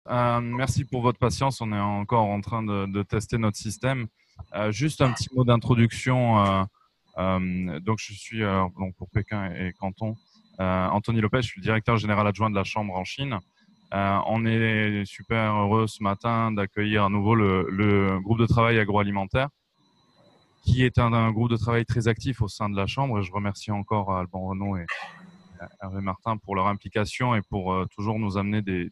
Merci pour votre patience. On est encore en train de tester notre système. Juste un petit mot d'introduction. Donc, je suis donc pour Pékin et Canton. Anthony Lopez, je suis le directeur général adjoint de la Chambre en Chine. On est super heureux ce matin d'accueillir à nouveau le groupe de travail agroalimentaire, qui est un groupe de travail très actif au sein de la Chambre. Et je remercie encore Alban Renaud et Hervé Martin pour leur implication et pour toujours nous amener des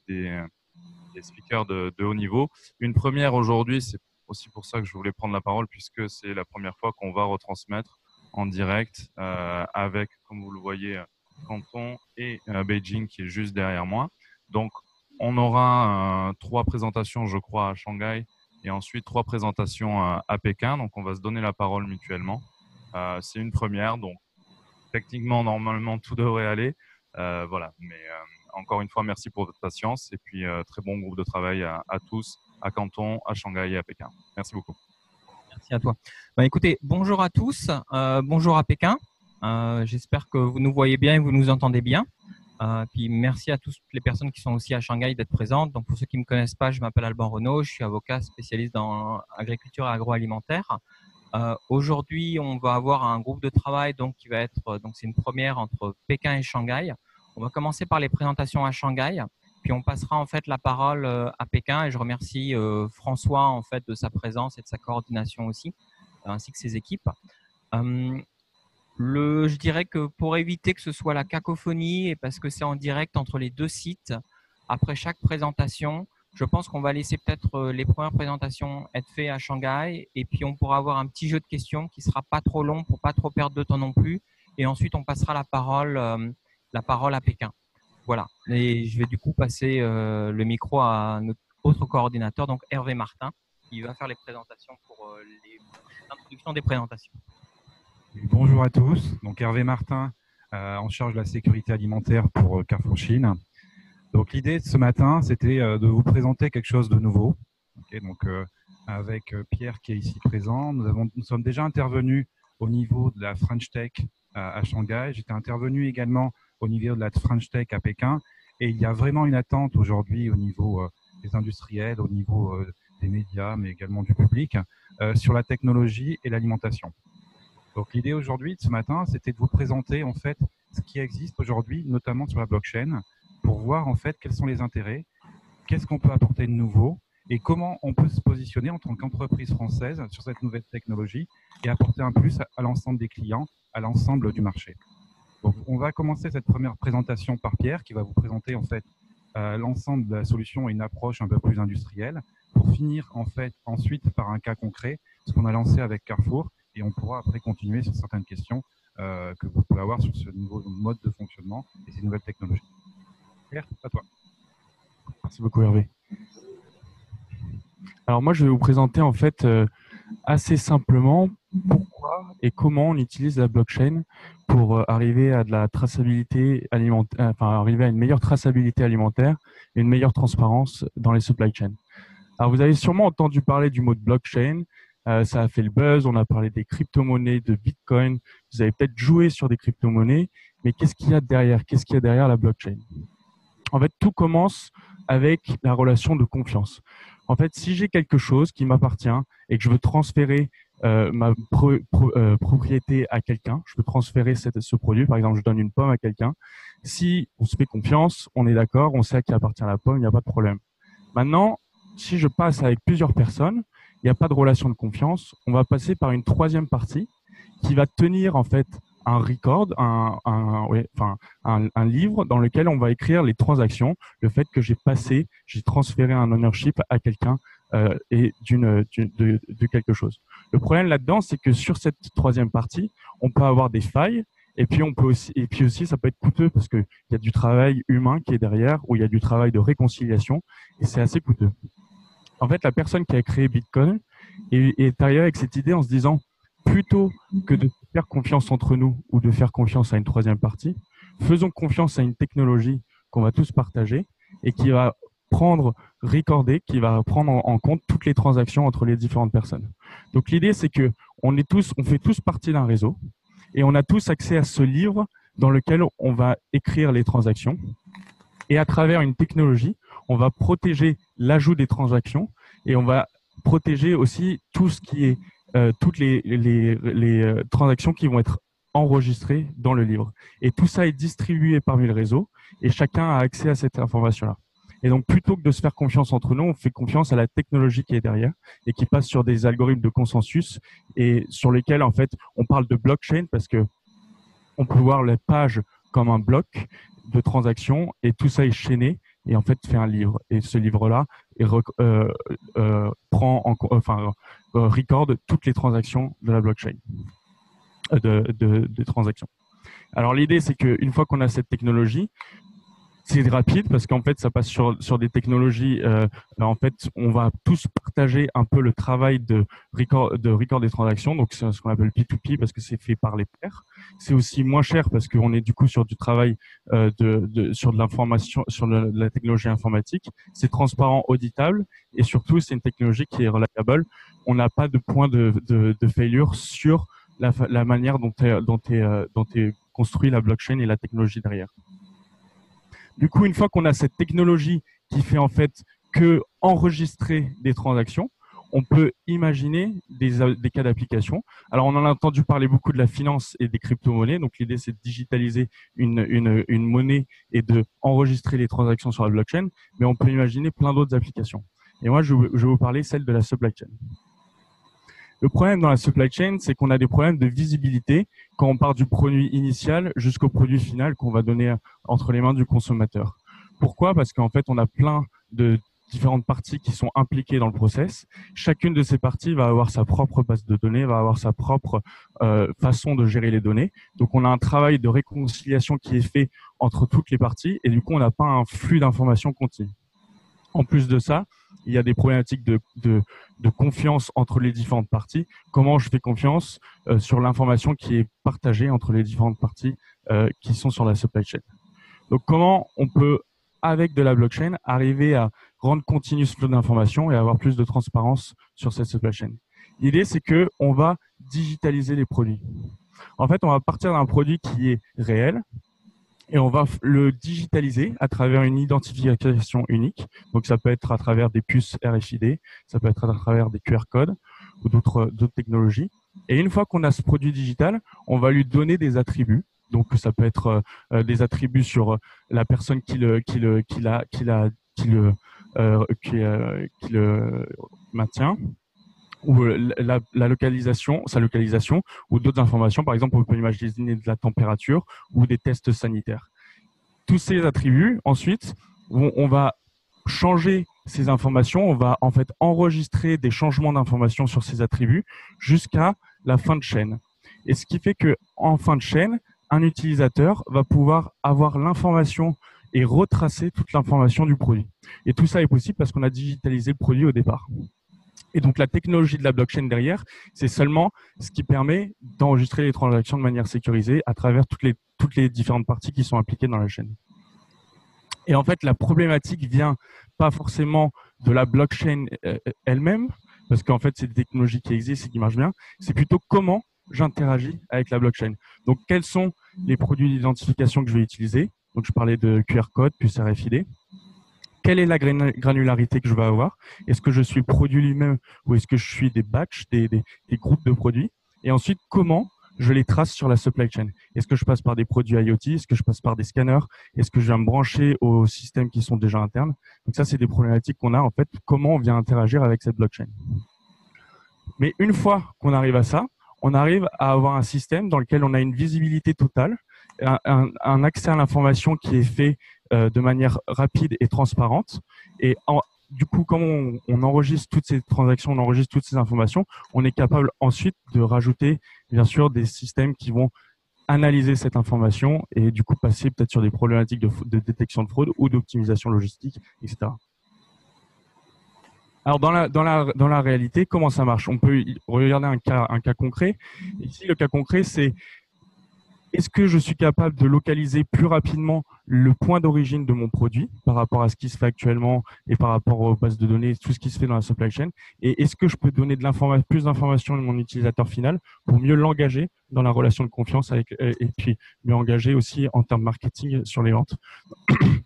speakers de haut niveau. Une première aujourd'hui, c'est aussi pour ça que je voulais prendre la parole, puisque c'est la première fois qu'on va retransmettre en direct avec, comme vous le voyez, Canton et Beijing qui est juste derrière moi. Donc, on aura 3 présentations, je crois, à Shanghai et ensuite 3 présentations à Pékin. Donc, on va se donner la parole mutuellement. C'est une première, donc techniquement, normalement, tout devrait aller. Voilà, mais encore une fois, merci pour votre patience et puis très bon groupe de travail à tous, à Canton, à Shanghai et à Pékin. Merci beaucoup. Merci à toi. Écoutez, bonjour à tous, bonjour à Pékin. J'espère que vous nous voyez bien et vous nous entendez bien. Puis merci à toutes les personnes qui sont aussi à Shanghai d'être présentes. Donc pour ceux qui ne me connaissent pas, je m'appelle Alban Renaud, je suis avocat spécialiste dans agriculture et agroalimentaire. Aujourd'hui, on va avoir un groupe de travail qui va être, c'est une première entre Pékin et Shanghai. On va commencer par les présentations à Shanghai, puis on passera en fait la parole à Pékin et je remercie François en fait de sa présence et de sa coordination aussi, ainsi que ses équipes. Je dirais que pour éviter que ce soit la cacophonie et parce que c'est en direct entre les deux sites, après chaque présentation, je pense qu'on va laisser peut-être les premières présentations être faites à Shanghai et puis on pourra avoir un petit jeu de questions qui sera pas trop long pour pas trop perdre de temps non plus. Et ensuite, on passera la parole à Pékin. Voilà. Et je vais du coup passer le micro à notre autre coordinateur, donc Hervé Martin, qui va faire les présentations pour l'introduction des présentations. Bonjour à tous, donc Hervé Martin, en charge de la sécurité alimentaire pour Carrefour Chine. Donc l'idée de ce matin, c'était de vous présenter quelque chose de nouveau. Okay, donc avec Pierre qui est ici présent, nous sommes déjà intervenus au niveau de la French Tech à Shanghai. J'étais intervenu également au niveau de la French Tech à Pékin. Et il y a vraiment une attente aujourd'hui au niveau des industriels, au niveau des médias, mais également du public, sur la technologie et l'alimentation. Donc l'idée aujourd'hui de ce matin, c'était de vous présenter en fait ce qui existe aujourd'hui, notamment sur la blockchain, pour voir en fait quels sont les intérêts, qu'est-ce qu'on peut apporter de nouveau et comment on peut se positionner en tant qu'entreprise française sur cette nouvelle technologie et apporter un plus à l'ensemble des clients, à l'ensemble du marché. Donc on va commencer cette première présentation par Pierre qui va vous présenter en fait l'ensemble de la solution et une approche un peu plus industrielle pour finir en fait ensuite par un cas concret, ce qu'on a lancé avec Carrefour. Et on pourra après continuer sur certaines questions que vous pouvez avoir sur ce nouveau mode de fonctionnement et ces nouvelles technologies. Pierre, à toi. Merci beaucoup Hervé. Alors moi je vais vous présenter en fait assez simplement pourquoi et comment on utilise la blockchain pour arriver à de la traçabilité alimentaire, enfin arriver à une meilleure traçabilité alimentaire et une meilleure transparence dans les supply chains. Alors vous avez sûrement entendu parler du mot de blockchain. Ça a fait le buzz, on a parlé des crypto-monnaies, de Bitcoin. Vous avez peut-être joué sur des crypto-monnaies, mais qu'est-ce qu'il y a derrière? Qu'est-ce qu'il y a derrière la blockchain? En fait, tout commence avec la relation de confiance. En fait, si j'ai quelque chose qui m'appartient et que je veux transférer ma propriété à quelqu'un, je peux transférer ce produit. Par exemple, je donne une pomme à quelqu'un. Si on se fait confiance, on est d'accord, on sait à qui appartient la pomme, il n'y a pas de problème. Maintenant, si je passe avec plusieurs personnes, il n'y a pas de relation de confiance. On va passer par une troisième partie qui va tenir en fait un record, un livre dans lequel on va écrire les transactions, le fait que j'ai transféré un ownership à quelqu'un et de quelque chose. Le problème là-dedans, c'est que sur cette troisième partie, on peut avoir des failles. Et puis aussi, ça peut être coûteux parce qu'il y a du travail humain qui est derrière, ou il y a du travail de réconciliation, et c'est assez coûteux. En fait, la personne qui a créé Bitcoin est arrivée avec cette idée en se disant, plutôt que de faire confiance entre nous ou de faire confiance à une troisième partie, faisons confiance à une technologie qu'on va tous partager et qui va qui va prendre en compte toutes les transactions entre les différentes personnes. Donc l'idée, c'est que on fait tous partie d'un réseau et on a tous accès à ce livre dans lequel on va écrire les transactions. Et à travers une technologie, on va protéger l'ajout des transactions et on va protéger aussi tout ce qui est toutes les transactions qui vont être enregistrées dans le livre. Et tout ça est distribué parmi le réseau et chacun a accès à cette information-là. Et donc, plutôt que de se faire confiance entre nous, on fait confiance à la technologie qui est derrière et qui passe sur des algorithmes de consensus et sur lesquels, en fait, on parle de blockchain parce que on peut voir les pages comme un bloc de transactions et tout ça est chaîné et en fait fait un livre. Et ce livre-là record toutes les transactions de la blockchain, des transactions. Alors l'idée, c'est qu'une fois qu'on a cette technologie, c'est rapide parce qu'en fait, ça passe sur des technologies. En fait, on va tous partager un peu le travail de record des transactions. Donc, c'est ce qu'on appelle P2P parce que c'est fait par les pairs. C'est aussi moins cher parce qu'on est du coup sur du travail sur de l'information, sur la technologie informatique. C'est transparent, auditable et surtout, c'est une technologie qui est reliable. On n'a pas de point de failure sur la manière dont est construit la blockchain et la technologie derrière. Du coup, une fois qu'on a cette technologie qui fait en fait que enregistrer des transactions, on peut imaginer des cas d'application. Alors, on en a entendu parler beaucoup de la finance et des crypto-monnaies. Donc, l'idée, c'est de digitaliser une monnaie et de enregistrer les transactions sur la blockchain. Mais on peut imaginer plein d'autres applications. Et moi, je vais vous parler celle de la supply chain. Le problème dans la supply chain, c'est qu'on a des problèmes de visibilité quand on part du produit initial jusqu'au produit final qu'on va donner entre les mains du consommateur. Pourquoi? Parce qu'en fait, on a plein de différentes parties qui sont impliquées dans le process. Chacune de ces parties va avoir sa propre base de données, va avoir sa propre façon de gérer les données. Donc, on a un travail de réconciliation qui est fait entre toutes les parties et du coup, on n'a pas un flux d'informations continu. En plus de ça, il y a des problématiques de confiance entre les différentes parties. Comment je fais confiance sur l'information qui est partagée entre les différentes parties qui sont sur la supply chain. Donc, comment on peut, avec de la blockchain, arriver à rendre continu ce flux d'informations et avoir plus de transparence sur cette supply chain. L'idée, c'est qu'on va digitaliser les produits. En fait, on va partir d'un produit qui est réel, et on va le digitaliser à travers une identification unique. Donc, ça peut être à travers des puces RFID, ça peut être à travers des QR codes ou d'autres technologies. Et une fois qu'on a ce produit digital, on va lui donner des attributs. Donc, ça peut être des attributs sur la personne qui le maintient, ou la localisation, sa localisation, ou d'autres informations. Par exemple, on peut imaginer de la température ou des tests sanitaires. Tous ces attributs, ensuite, on va changer ces informations, on va en fait enregistrer des changements d'informations sur ces attributs jusqu'à la fin de chaîne. Et ce qui fait qu'en fin de chaîne, un utilisateur va pouvoir avoir l'information et retracer toute l'information du produit. Et tout ça est possible parce qu'on a digitalisé le produit au départ. Et donc, la technologie de la blockchain derrière, c'est seulement ce qui permet d'enregistrer les transactions de manière sécurisée à travers toutes les différentes parties qui sont impliquées dans la chaîne. Et en fait, la problématique vient pas forcément de la blockchain elle-même, parce qu'en fait, c'est des technologies qui existent et qui marchent bien. C'est plutôt comment j'interagis avec la blockchain. Donc, quels sont les produits d'identification que je vais utiliser? Donc, je parlais de QR code, puce RFID. Quelle est la granularité que je vais avoir? Est-ce que je suis le produit lui-même ou est-ce que je suis des batchs, des groupes de produits? Et ensuite, comment je les trace sur la supply chain? Est-ce que je passe par des produits IoT? Est-ce que je passe par des scanners? Est-ce que je viens me brancher aux systèmes qui sont déjà internes? Donc ça, c'est des problématiques qu'on a en fait. Comment on vient interagir avec cette blockchain? Mais une fois qu'on arrive à ça, on arrive à avoir un système dans lequel on a une visibilité totale, un accès à l'information qui est fait de manière rapide et transparente. Et du coup, comme on enregistre toutes ces transactions, on enregistre toutes ces informations, on est capable ensuite de rajouter, bien sûr, des systèmes qui vont analyser cette information et du coup passer peut-être sur des problématiques de détection de fraude ou d'optimisation logistique, etc. Alors, dans la réalité, comment ça marche? On peut regarder un cas concret. Ici, le cas concret, c'est est-ce que je suis capable de localiser plus rapidement le point d'origine de mon produit par rapport à ce qui se fait actuellement et par rapport aux bases de données, tout ce qui se fait dans la supply chain? Et est-ce que je peux donner plus d'informations à mon utilisateur final pour mieux l'engager dans la relation de confiance avec, et puis mieux engager aussi en termes marketing sur les ventes?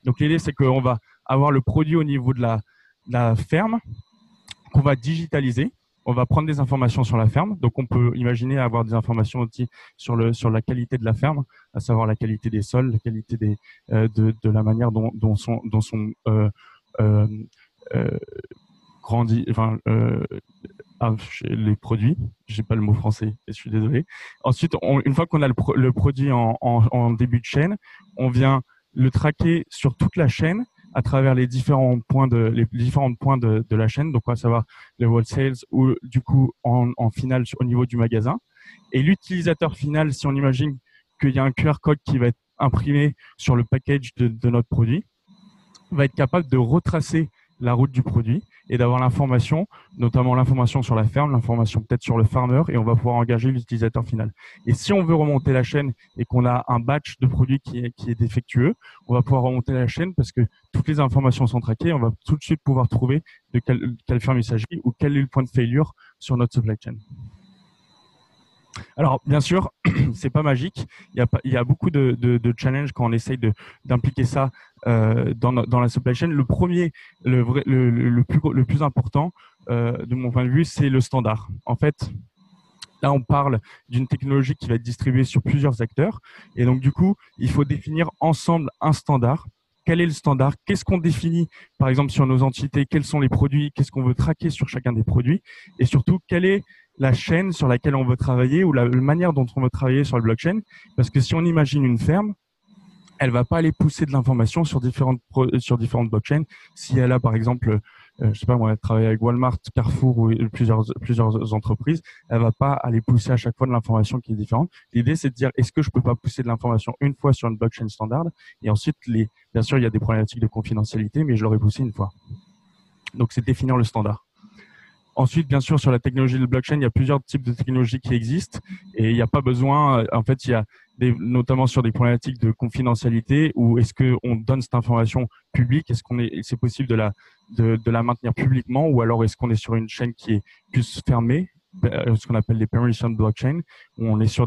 Donc, l'idée, c'est qu'on va avoir le produit au niveau de la ferme qu'on va digitaliser. On va prendre des informations sur la ferme. Donc, on peut imaginer avoir des informations aussi sur la qualité de la ferme, à savoir la qualité des sols, la qualité de la manière dont sont grandi, enfin, les produits. J'ai pas le mot français, je suis désolé. Ensuite, une fois qu'on a le produit en début de chaîne, on vient le traquer sur toute la chaîne à travers les différents points de la chaîne, donc à savoir le wholesale ou du coup en finale au niveau du magasin. Et l'utilisateur final, si on imagine qu'il y a un QR code qui va être imprimé sur le package de notre produit, va être capable de retracer la route du produit et d'avoir l'information, notamment l'information sur la ferme, l'information peut-être sur le farmer, et on va pouvoir engager l'utilisateur final. Et si on veut remonter la chaîne et qu'on a un batch de produits qui est défectueux, on va pouvoir remonter la chaîne parce que toutes les informations sont traquées, on va tout de suite pouvoir trouver de quelle ferme il s'agit ou quel est le point de failure sur notre supply chain. Alors, bien sûr, c'est pas magique. Il y a beaucoup de challenges quand on essaye d'impliquer ça dans la supply chain. Le premier, le plus important, de mon point de vue, c'est le standard. En fait, là, on parle d'une technologie qui va être distribuée sur plusieurs acteurs. Et donc, du coup, il faut définir ensemble un standard. Quel est le standard? Qu'est-ce qu'on définit, par exemple, sur nos entités? Quels sont les produits? Qu'est-ce qu'on veut traquer sur chacun des produits? Et surtout, quelle est la chaîne sur laquelle on veut travailler ou la manière dont on veut travailler sur le blockchain? Parce que si on imagine une ferme, elle va pas aller pousser de l'information sur différentes blockchains. Si elle a, par exemple, je sais pas moi, elle travaille avec Walmart, Carrefour ou plusieurs entreprises, elle va pas aller pousser à chaque fois de l'information qui est différente. L'idée, c'est de dire, est-ce que je peux pas pousser de l'information une fois sur une blockchain standard? Et ensuite, bien sûr, il y a des problématiques de confidentialité, mais je l'aurais poussé une fois. Donc, c'est définir le standard. Ensuite, bien sûr, sur la technologie de blockchain, il y a plusieurs types de technologies qui existent et il n'y a pas besoin, en fait, il y a notamment sur des problématiques de confidentialité où est-ce qu'on donne cette information publique, c'est possible de la maintenir publiquement ou alors est-ce qu'on est sur une chaîne qui est plus fermée, ce qu'on appelle les permission blockchain, où on est sur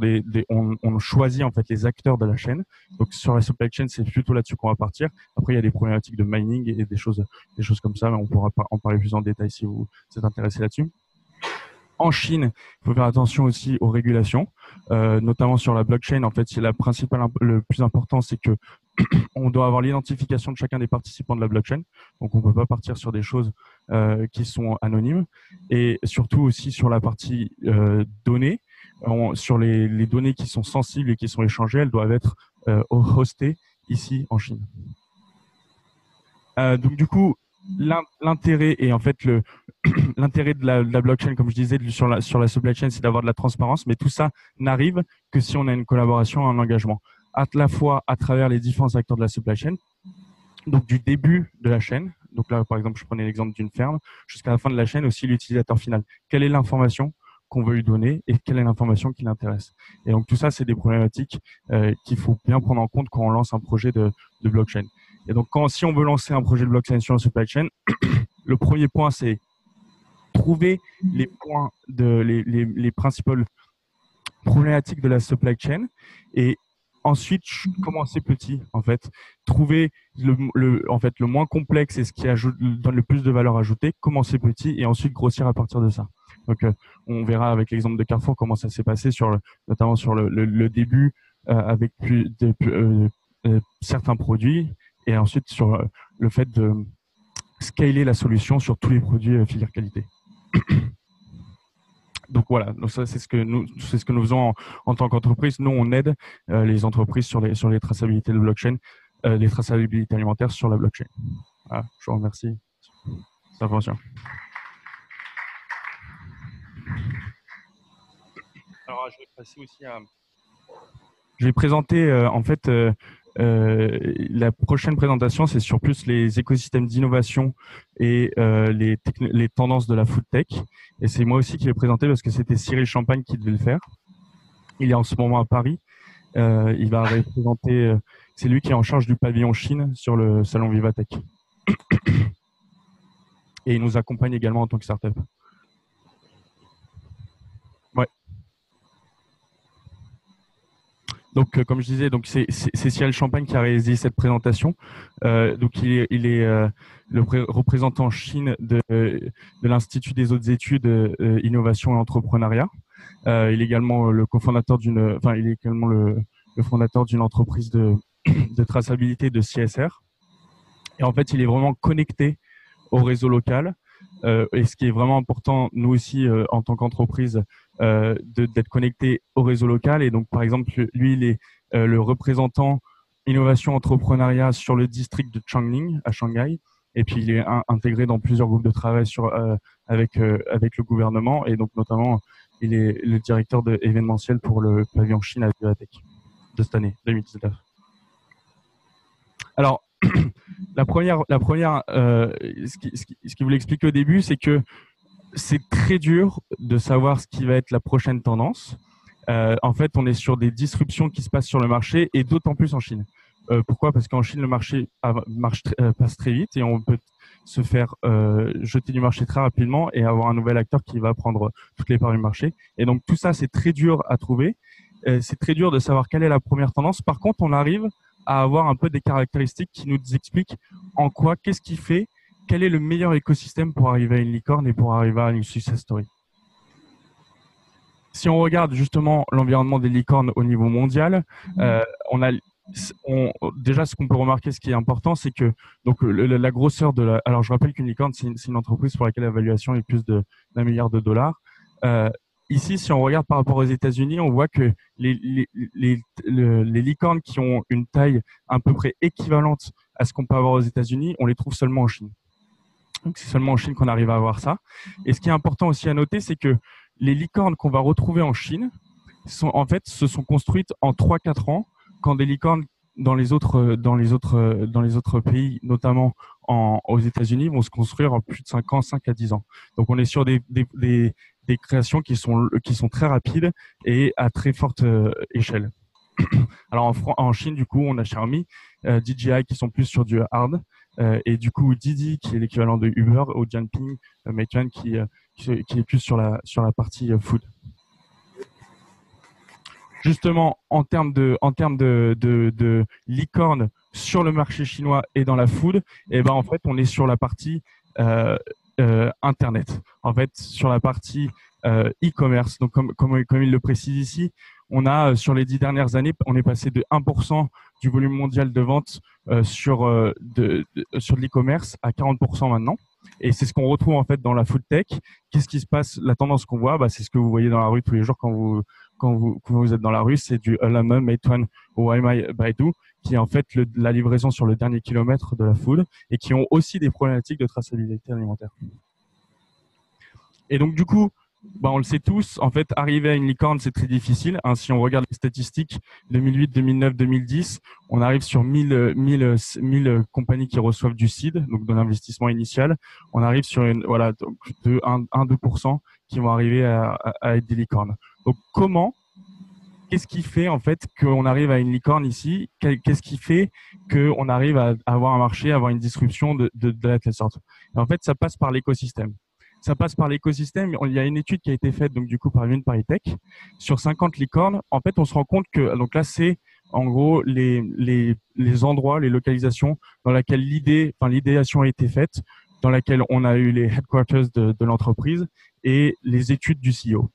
on choisit en fait les acteurs de la chaîne. Donc sur la supply chain, c'est plutôt là-dessus qu'on va partir. Après, il y a des problématiques de mining et des choses comme ça, mais on pourra en parler plus en détail si vous êtes intéressé là-dessus. En Chine, il faut faire attention aussi aux régulations, notamment sur la blockchain. En fait, le plus important, c'est que on doit avoir l'identification de chacun des participants de la blockchain. Donc, on ne peut pas partir sur des choses qui sont anonymes. Et surtout aussi sur la partie données, sur les données qui sont sensibles et qui sont échangées, elles doivent être hostées ici en Chine. Donc, du coup, l'intérêt et en fait l'intérêt de la blockchain, comme je disais, sur la supply chain, c'est d'avoir de la transparence, mais tout ça n'arrive que si on a une collaboration, un engagement, à la fois à travers les différents acteurs de la supply chain, donc du début de la chaîne, donc là par exemple je prenais l'exemple d'une ferme, jusqu'à la fin de la chaîne aussi l'utilisateur final. Quelle est l'information qu'on veut lui donner et quelle est l'information qui l'intéresse? Et donc tout ça, c'est des problématiques qu'il faut bien prendre en compte quand on lance un projet de blockchain. Et donc, si on veut lancer un projet de blockchain sur la supply chain, le premier point, c'est trouver les points les principales problématiques de la supply chain et ensuite commencer petit, en fait. Trouver le moins complexe et ce qui donne le plus de valeur ajoutée, commencer petit et ensuite grossir à partir de ça. Donc, on verra avec l'exemple de Carrefour comment ça s'est passé notamment sur le début avec certains produits. Et ensuite, sur le fait de scaler la solution sur tous les produits filière qualité. Donc voilà, donc ça c'est ce que nous faisons en tant qu'entreprise. Nous, on aide les entreprises sur les traçabilités de blockchain, les traçabilités alimentaires sur la blockchain. Voilà, je vous remercie de cette information. Alors, je vais passer aussi à... Je vais présenter en fait... la prochaine présentation, c'est sur plus les écosystèmes d'innovation et les tendances de la food tech. Et c'est moi aussi qui vais présenter parce que c'était Cyril Champagne qui devait le faire. Il est en ce moment à Paris Il va représenter, c'est lui qui est en charge du pavillon Chine sur le salon Vivatech. Et il nous accompagne également en tant que startup. Ouais. Donc, comme je disais, donc c'est Ciel Champagne qui a réalisé cette présentation. Donc, il est le représentant Chine de l'Institut des hautes études, innovation et entrepreneuriat. Il est également le cofondateur il est également le fondateur d'une entreprise de traçabilité de CSR. Et en fait, il est vraiment connecté au réseau local. Et ce qui est vraiment important, nous aussi, en tant qu'entreprise, d'être connecté au réseau local. Et donc, par exemple, lui, il est le représentant innovation entrepreneuriat sur le district de Chongqing à Shanghai. Et puis, il est intégré dans plusieurs groupes de travail avec le gouvernement. Et donc, notamment, il est le directeur événementiel pour le pavillon Chine à Vivatech de cette année, 2019. Alors, ce qu'il voulait expliquer au début, c'est que c'est très dur de savoir ce qui va être la prochaine tendance. En fait, on est sur des disruptions qui se passent sur le marché et d'autant plus en Chine. Pourquoi ? Parce qu'en Chine, le marché passe très vite et on peut se faire jeter du marché très rapidement et avoir un nouvel acteur qui va prendre toutes les parts du marché. Et donc, tout ça, c'est très dur à trouver. C'est très dur de savoir quelle est la première tendance. Par contre, on arrive à avoir un peu des caractéristiques qui nous expliquent qu'est-ce qui fait, quel est le meilleur écosystème pour arriver à une licorne et pour arriver à une success story. Si on regarde justement l'environnement des licornes au niveau mondial, déjà ce qu'on peut remarquer, ce qui est important, c'est que donc la grosseur alors je rappelle qu'une licorne, c'est une entreprise pour laquelle l'évaluation est plus d'1 milliard de dollars. Ici, si on regarde par rapport aux États-Unis, on voit que les licornes qui ont une taille à peu près équivalente à ce qu'on peut avoir aux États-Unis, on les trouve seulement en Chine. Donc, c'est seulement en Chine qu'on arrive à avoir ça. Et ce qui est important aussi à noter, c'est que les licornes qu'on va retrouver en Chine se sont construites en 3-4 ans, quand des licornes dans les autres pays, notamment aux États-Unis, vont se construire en plus de 5 ans, 5 à 10 ans. Donc, on est sur des créations qui sont très rapides et à très forte échelle. Alors en Chine, du coup, on a Xiaomi, DJI qui sont plus sur du hard, et du coup Didi qui est l'équivalent de Uber, ou Jianping, Meituan qui est plus sur la partie food. Justement, en termes de licorne sur le marché chinois et dans la food, et ben en fait, on est sur la partie Internet. En fait, sur la partie e-commerce. Donc, comme il le précise ici, on a sur les 10 dernières années, on est passé de 1% du volume mondial de vente sur de l'e-commerce à 40% maintenant. Et c'est ce qu'on retrouve en fait dans la food tech. Qu'est-ce qui se passe? La tendance qu'on voit, c'est ce que vous voyez dans la rue tous les jours quand vous êtes dans la rue, c'est du Ele.me, Meituan ou Waimai Baidu, qui est en fait la livraison sur le dernier kilomètre de la food et qui ont aussi des problématiques de traçabilité alimentaire. Et donc du coup, on le sait tous, en fait, arriver à une licorne, c'est très difficile. Si on regarde les statistiques, 2008, 2009, 2010, on arrive sur 1000 compagnies qui reçoivent du seed, donc de l'investissement initial. On arrive sur de 1-2% qui vont arriver à être des licornes. Donc, qu'est-ce qui fait en fait qu'on arrive à une licorne ici? Qu'est-ce qui fait qu'on arrive à avoir un marché, à avoir une disruption de la telle sorte? Et en fait, ça passe par l'écosystème. Ça passe par l'écosystème. Il y a une étude qui a été faite donc du coup par Paris Tech sur 50 licornes. En fait, on se rend compte que donc là c'est en gros les endroits, les localisations dans lesquelles l'idéation a été faite, dans laquelle on a eu les headquarters de l'entreprise et les études du CEO.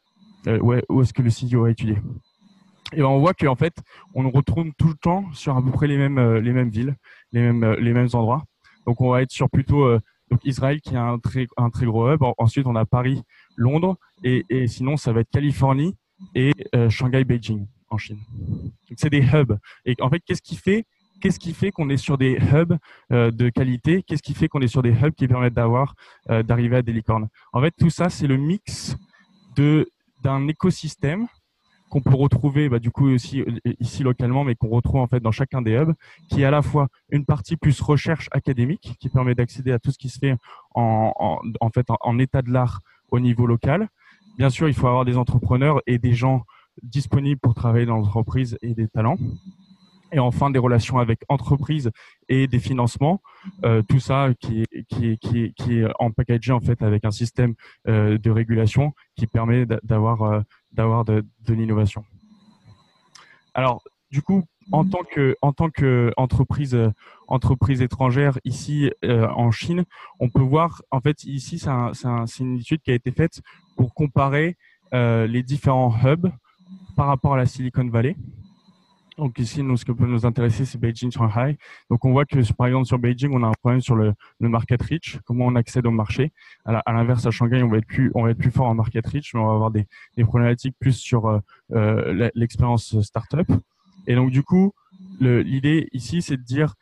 Où est-ce que le CEO a étudié? Et on voit qu'en fait, on retrouve tout le temps sur à peu près les mêmes villes, les mêmes endroits. Donc on va être sur plutôt donc Israël qui a un très gros hub. Ensuite, on a Paris, Londres et sinon, ça va être Californie et Shanghai, Beijing en Chine. Donc, c'est des hubs. Et en fait, qu'est-ce qui fait qu'on est sur des hubs de qualité? Qu'est-ce qui fait qu'on est sur des hubs qui permettent d'arriver à des licornes? En fait, tout ça, c'est le mix d'un écosystème qu'on peut retrouver du coup aussi ici localement, mais qu'on retrouve en fait dans chacun des hubs, qui est à la fois une partie plus recherche académique, qui permet d'accéder à tout ce qui se fait en état de l'art au niveau local. Bien sûr, il faut avoir des entrepreneurs et des gens disponibles pour travailler dans l'entreprise et des talents. Et enfin, des relations avec entreprises et des financements. Tout ça qui est en packagé en fait avec un système de régulation qui permet d'avoir de l'innovation. Alors, du coup, en tant que entreprise étrangère ici en Chine, on peut voir en fait ici c'est une étude qui a été faite pour comparer les différents hubs par rapport à la Silicon Valley. Donc ici, ce qui peut nous intéresser, c'est Beijing, Shanghai. Donc on voit que par exemple sur Beijing, on a un problème sur le market reach, comment on accède au marché. À l'inverse, à Shanghai, on va être plus fort en market reach, mais on va avoir des problématiques plus sur l'expérience startup. Et donc du coup, l'idée ici, c'est de dire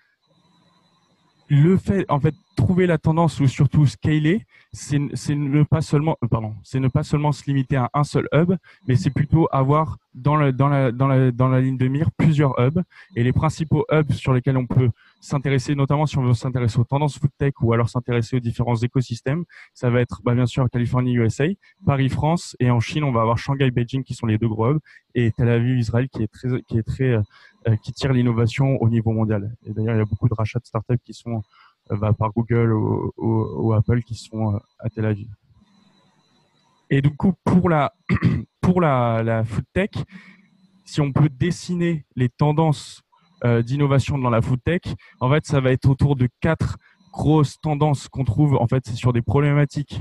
le fait, en fait, trouver la tendance ou surtout scaler, c'est ne pas seulement se limiter à un seul hub, mais c'est plutôt avoir dans la ligne de mire plusieurs hubs. Et les principaux hubs sur lesquels on peut s'intéresser, notamment si on veut s'intéresser aux tendances food tech ou alors s'intéresser aux différents écosystèmes, ça va être bien sûr Californie, USA, Paris, France, et en Chine, on va avoir Shanghai, Beijing qui sont les deux gros hubs, et Tel Aviv, Israël qui tire l'innovation au niveau mondial. Et d'ailleurs, il y a beaucoup de rachats de startups qui sont par Google ou Apple qui sont à Tel Aviv. Et du coup, pour la food tech, si on peut dessiner les tendances d'innovation dans la food tech, en fait, ça va être autour de 4 grosses tendances qu'on trouve. En fait, c'est sur des problématiques.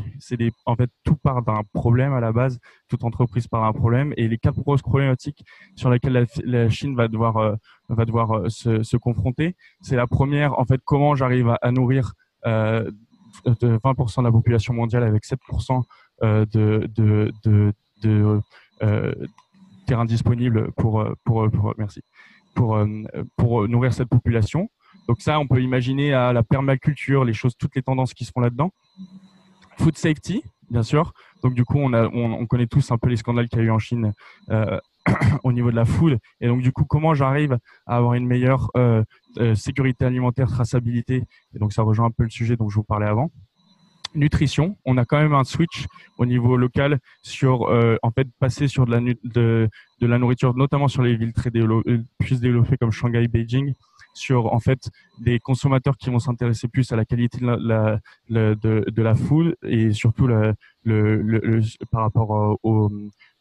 En fait, tout part d'un problème à la base. Toute entreprise part d'un problème. Et les 4 grosses problématiques sur lesquelles la Chine va devoir se confronter, c'est la première. En fait, comment j'arrive à nourrir 20% de la population mondiale avec 7% de terrain disponible pour nourrir cette population. Donc ça, on peut imaginer à la permaculture, toutes les tendances qui seront là-dedans. Food safety, bien sûr. Donc du coup, on connaît tous un peu les scandales qu'il y a eu en Chine au niveau de la food. Et donc du coup, comment j'arrive à avoir une meilleure sécurité alimentaire, traçabilité. Et donc ça rejoint un peu le sujet dont je vous parlais avant. Nutrition, on a quand même un switch au niveau local sur en fait passer sur de la nourriture, notamment sur les villes très plus développées comme Shanghai, Beijing, sur en fait des consommateurs qui vont s'intéresser plus à la qualité de la food et surtout par rapport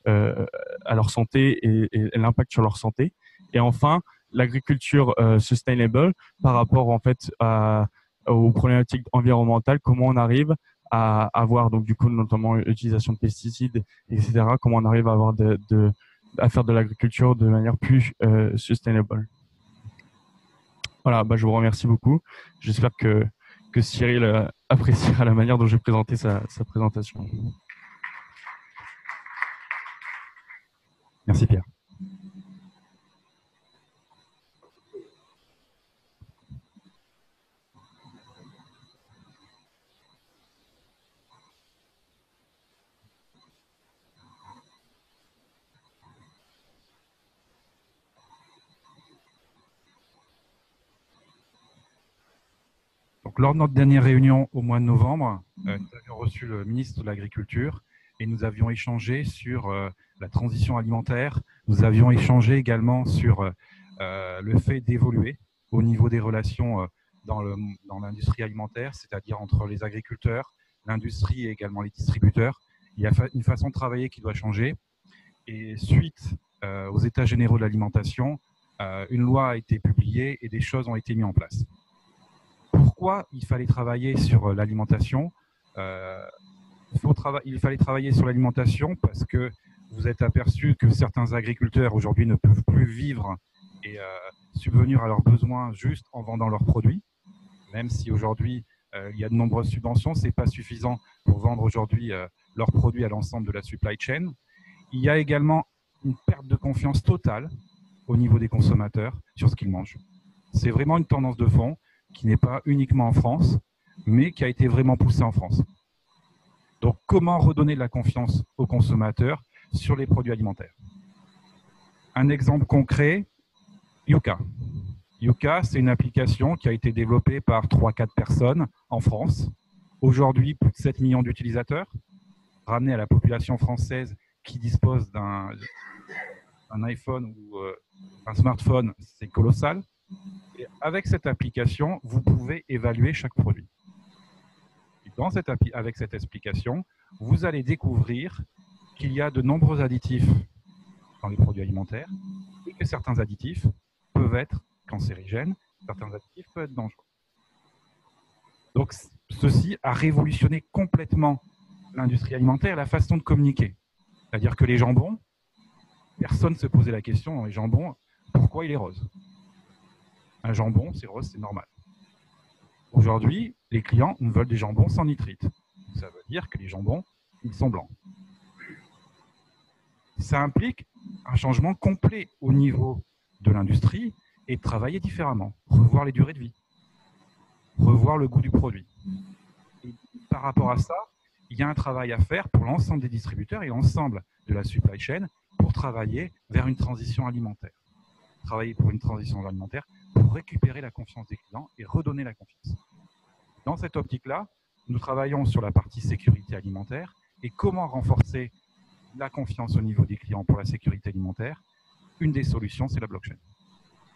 à leur santé et l'impact sur leur santé. Et enfin, l'agriculture sustainable par rapport en fait aux problématiques environnementales, comment on arrive à avoir donc du coup notamment l'utilisation de pesticides, etc. Comment on arrive à avoir à faire de l'agriculture de manière plus sustainable. Voilà, je vous remercie beaucoup. J'espère que Cyril appréciera la manière dont j'ai présenté sa présentation. Merci Pierre. Donc, lors de notre dernière réunion au mois de novembre, nous avions reçu le ministre de l'Agriculture et nous avions échangé sur la transition alimentaire. Nous avions échangé également sur le fait d'évoluer au niveau des relations dans l'industrie alimentaire, c'est-à-dire entre les agriculteurs, l'industrie et également les distributeurs. Il y a une façon de travailler qui doit changer. Et suite aux États généraux de l'alimentation, une loi a été publiée et des choses ont été mises en place. Pourquoi il fallait travailler sur l'alimentation? Il fallait travailler sur l'alimentation parce que vous êtes aperçu que certains agriculteurs aujourd'hui ne peuvent plus vivre et subvenir à leurs besoins juste en vendant leurs produits. Même si aujourd'hui il y a de nombreuses subventions, ce n'est pas suffisant pour vendre aujourd'hui leurs produits à l'ensemble de la supply chain. Il y a également une perte de confiance totale au niveau des consommateurs sur ce qu'ils mangent. C'est vraiment une tendance de fond qui n'est pas uniquement en France, mais qui a été vraiment poussée en France. Donc, comment redonner de la confiance aux consommateurs sur les produits alimentaires? Un exemple concret, Yuka. Yuka, c'est une application qui a été développée par 3-4 personnes en France. Aujourd'hui, plus de 7 millions d'utilisateurs, ramenés à la population française qui dispose d'un un iPhone ou un smartphone, c'est colossal. Et avec cette application, vous pouvez évaluer chaque produit. Et avec cette explication, vous allez découvrir qu'il y a de nombreux additifs dans les produits alimentaires et que certains additifs peuvent être cancérigènes, certains additifs peuvent être dangereux. Donc, ceci a révolutionné complètement l'industrie alimentaire et la façon de communiquer. C'est-à-dire que les jambons, personne ne se posait la question dans les jambons, pourquoi il est rose? Un jambon, c'est rose, c'est normal. Aujourd'hui, les clients veulent des jambons sans nitrite. Ça veut dire que les jambons, ils sont blancs. Ça implique un changement complet au niveau de l'industrie et de travailler différemment, revoir les durées de vie, revoir le goût du produit. Et par rapport à ça, il y a un travail à faire pour l'ensemble des distributeurs et l'ensemble de la supply chain pour travailler vers une transition alimentaire. Travailler pour une transition alimentaire pour récupérer la confiance des clients et redonner la confiance. Dans cette optique-là, nous travaillons sur la partie sécurité alimentaire et comment renforcer la confiance au niveau des clients pour la sécurité alimentaire. Une des solutions, c'est la blockchain.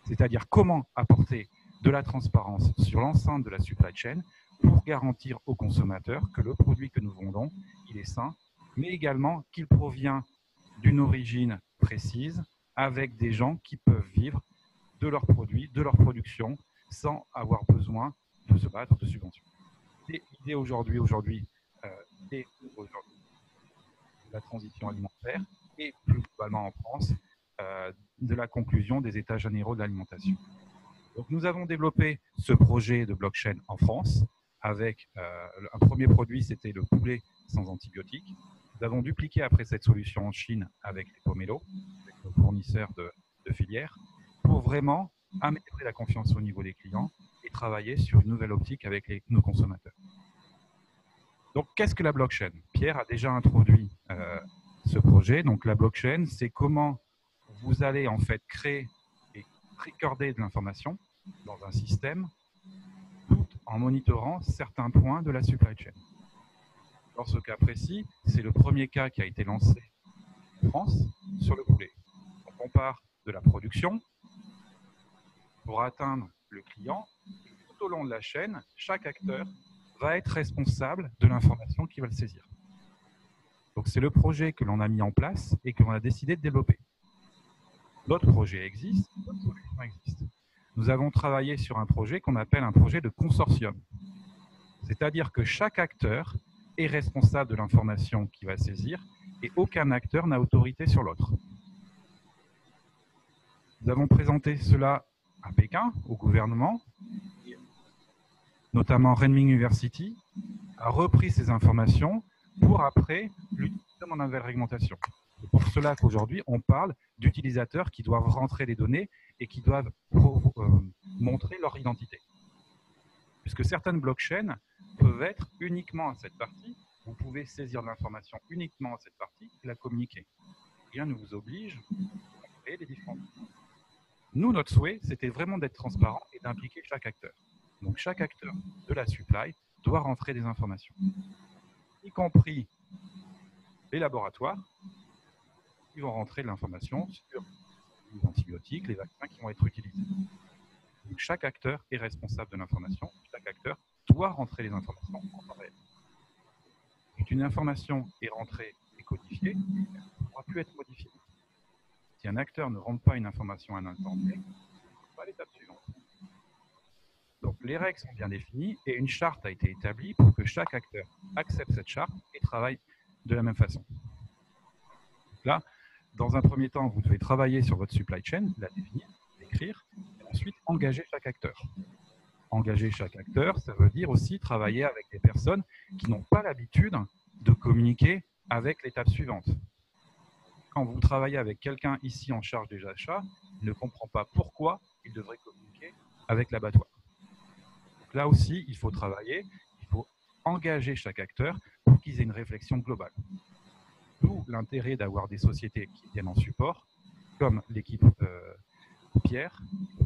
C'est-à-dire comment apporter de la transparence sur l'ensemble de la supply chain pour garantir aux consommateurs que le produit que nous vendons, il est sain, mais également qu'il provient d'une origine précise avec des gens qui peuvent vivre de leurs produits, de leur production, sans avoir besoin de se battre de subventions. L'idée aujourd'hui, c'est la transition alimentaire et plus globalement en France, de la conclusion des États généraux de l'alimentation. Donc, nous avons développé ce projet de blockchain en France avec un premier produit, c'était le poulet sans antibiotiques. Nous avons dupliqué après cette solution en Chine avec les pomelos, avec nos fournisseurs de filières, pour vraiment améliorer la confiance au niveau des clients et travailler sur une nouvelle optique avec nos consommateurs. Donc, qu'est-ce que la blockchain? Pierre a déjà introduit ce projet. Donc, la blockchain, c'est comment vous allez en fait créer et recorder de l'information dans un système tout en monitorant certains points de la supply chain. Dans ce cas précis, c'est le premier cas qui a été lancé en France sur le poulet. Donc, on part de la production pour atteindre le client. Tout au long de la chaîne, chaque acteur va être responsable de l'information qu'il va le saisir. Donc, c'est le projet que l'on a mis en place et que l'on a décidé de développer. D'autres projets existent, d'autres solutions existent. Nous avons travaillé sur un projet qu'on appelle un projet de consortium. C'est-à-dire que chaque acteur est responsable de l'information qu'il va saisir et aucun acteur n'a autorité sur l'autre. Nous avons présenté cela à Pékin, au gouvernement, notamment Renmin University, a repris ces informations pour après l'utiliser dans la nouvelle réglementation. C'est pour cela qu'aujourd'hui, on parle d'utilisateurs qui doivent rentrer les données et qui doivent montrer leur identité. Puisque certaines blockchains peuvent être uniquement à cette partie, vous pouvez saisir de l'information uniquement à cette partie et la communiquer. Rien ne vous oblige à créer les différents. Nous, notre souhait, c'était vraiment d'être transparent et d'impliquer chaque acteur. Donc, chaque acteur de la supply doit rentrer des informations, y compris les laboratoires qui vont rentrer de l'information sur les antibiotiques, les vaccins qui vont être utilisés. Donc, chaque acteur est responsable de l'information, chaque acteur doit rentrer les informations en temps réel. Quand une information est rentrée et codifiée, elle ne pourra plus être modifiée. Si un acteur ne rentre pas une information à un instant T, il ne pas l'étape suivante. Donc, les règles sont bien définies et une charte a été établie pour que chaque acteur accepte cette charte et travaille de la même façon. Donc là, dans un premier temps, vous devez travailler sur votre supply chain, la définir, l'écrire, et ensuite engager chaque acteur. Engager chaque acteur, ça veut dire aussi travailler avec des personnes qui n'ont pas l'habitude de communiquer avec l'étape suivante. Quand vous travaillez avec quelqu'un ici en charge des achats, il ne comprend pas pourquoi il devrait communiquer avec l'abattoir. Donc là aussi, il faut travailler, il faut engager chaque acteur pour qu'ils aient une réflexion globale. D'où l'intérêt d'avoir des sociétés qui viennent en support, comme l'équipe Pierre,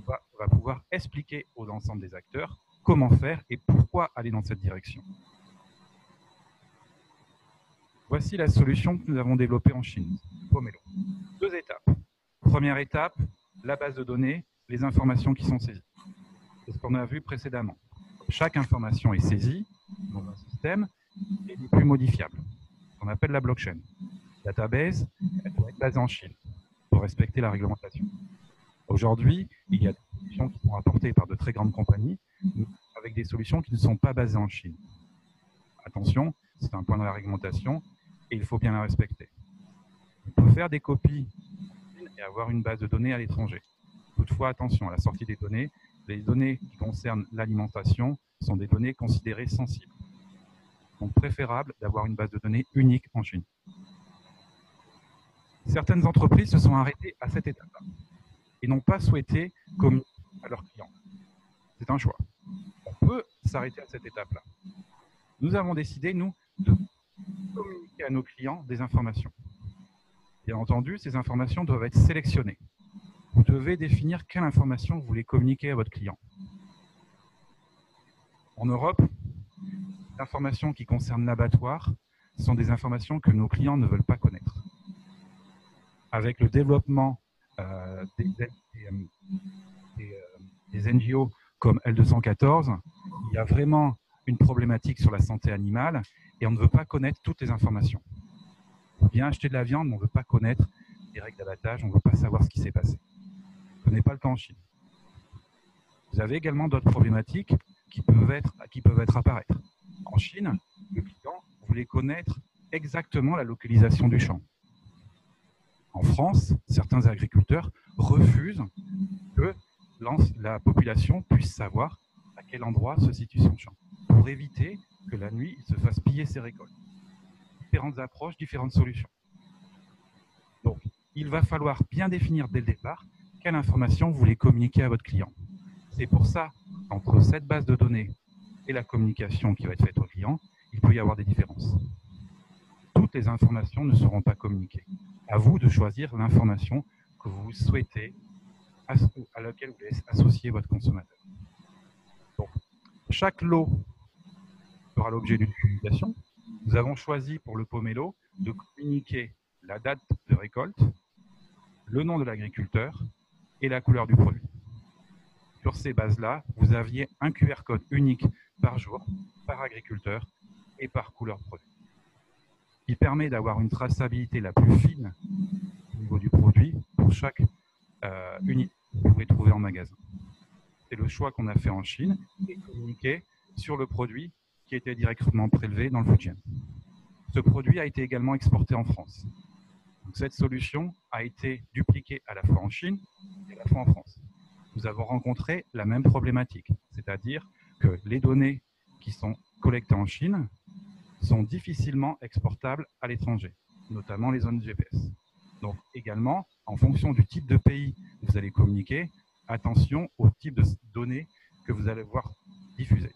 va pouvoir expliquer aux ensembles des acteurs comment faire et pourquoi aller dans cette direction. Voici la solution que nous avons développée en Chine, Pomelo. 2 étapes. Première étape, la base de données, les informations qui sont saisies. C'est ce qu'on a vu précédemment. Chaque information est saisie dans un système et n'est plus modifiable. On appelle la blockchain. La database, elle doit être basée en Chine pour respecter la réglementation. Aujourd'hui, il y a des solutions qui sont apportées par de très grandes compagnies avec des solutions qui ne sont pas basées en Chine. Attention, c'est un point de la réglementation et il faut bien la respecter. On peut faire des copies et avoir une base de données à l'étranger. Toutefois, attention à la sortie des données. Les données qui concernent l'alimentation sont des données considérées sensibles. Donc, préférable d'avoir une base de données unique en Chine. Certaines entreprises se sont arrêtées à cette étape-là et n'ont pas souhaité communiquer à leurs clients. C'est un choix. On peut s'arrêter à cette étape-là. Nous avons décidé, nous, de communiquer à nos clients des informations. Bien entendu, ces informations doivent être sélectionnées. Vous devez définir quelle information vous voulez communiquer à votre client. En Europe, les informations qui concernent l'abattoir sont des informations que nos clients ne veulent pas connaître. Avec le développement des NGO comme L214, il y a vraiment une problématique sur la santé animale et on ne veut pas connaître toutes les informations. On vient acheter de la viande, mais on ne veut pas connaître les règles d'abattage, on ne veut pas savoir ce qui s'est passé. Ce n'est pas le cas en Chine. Vous avez également d'autres problématiques qui peuvent apparaître. En Chine, le client voulait connaître exactement la localisation du champ. En France, certains agriculteurs refusent que la population puisse savoir à quel endroit se situe son champ, pour éviter que la nuit, il se fasse piller ses récoltes. Différentes approches, différentes solutions. Donc, il va falloir bien définir dès le départ quelle information vous voulez communiquer à votre client. C'est pour ça qu'entre cette base de données et la communication qui va être faite au client, il peut y avoir des différences. Toutes les informations ne seront pas communiquées. À vous de choisir l'information que vous souhaitez, à laquelle vous voulez associer votre consommateur. Donc, chaque lot fera l'objet d'une communication. Nous avons choisi pour le pomelo de communiquer la date de récolte, le nom de l'agriculteur et la couleur du produit. Sur ces bases-là, vous aviez un QR code unique par jour, par agriculteur et par couleur de produit, qui permet d'avoir une traçabilité la plus fine au niveau du produit pour chaque unité que vous pouvez trouver en magasin. C'est le choix qu'on a fait en Chine et communiquer sur le produit qui était directement prélevé dans le Fujian. Ce produit a été également exporté en France. Donc, cette solution a été dupliquée à la fois en Chine et à la fois en France. Nous avons rencontré la même problématique, c'est-à-dire que les données qui sont collectées en Chine sont difficilement exportables à l'étranger, notamment les zones GPS. Donc également, en fonction du type de pays que vous allez communiquer, attention au type de données que vous allez voir diffuser.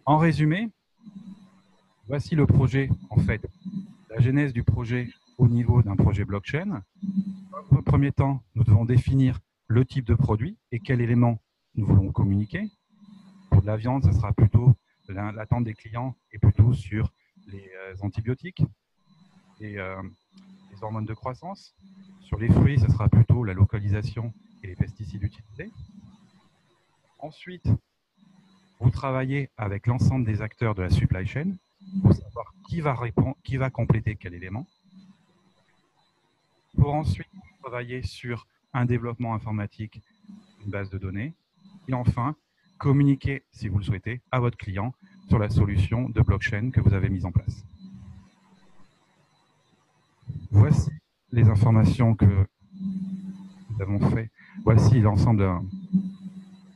En résumé, voici le projet, en fait, la genèse du projet au niveau d'un projet blockchain. Dans un premier temps, nous devons définir le type de produit et quels éléments nous voulons communiquer. Pour de la viande, ce sera plutôt l'attente des clients et plutôt sur les antibiotiques et les hormones de croissance. Sur les fruits, ce sera plutôt la localisation et les pesticides utilisés. Ensuite, vous travaillez avec l'ensemble des acteurs de la supply chain pour savoir qui va répondre, qui va compléter quel élément. Pour ensuite travailler sur un développement informatique, une base de données. Et enfin, communiquer, si vous le souhaitez, à votre client sur la solution de blockchain que vous avez mise en place. Voici les informations que nous avons fait. Voici l'ensemble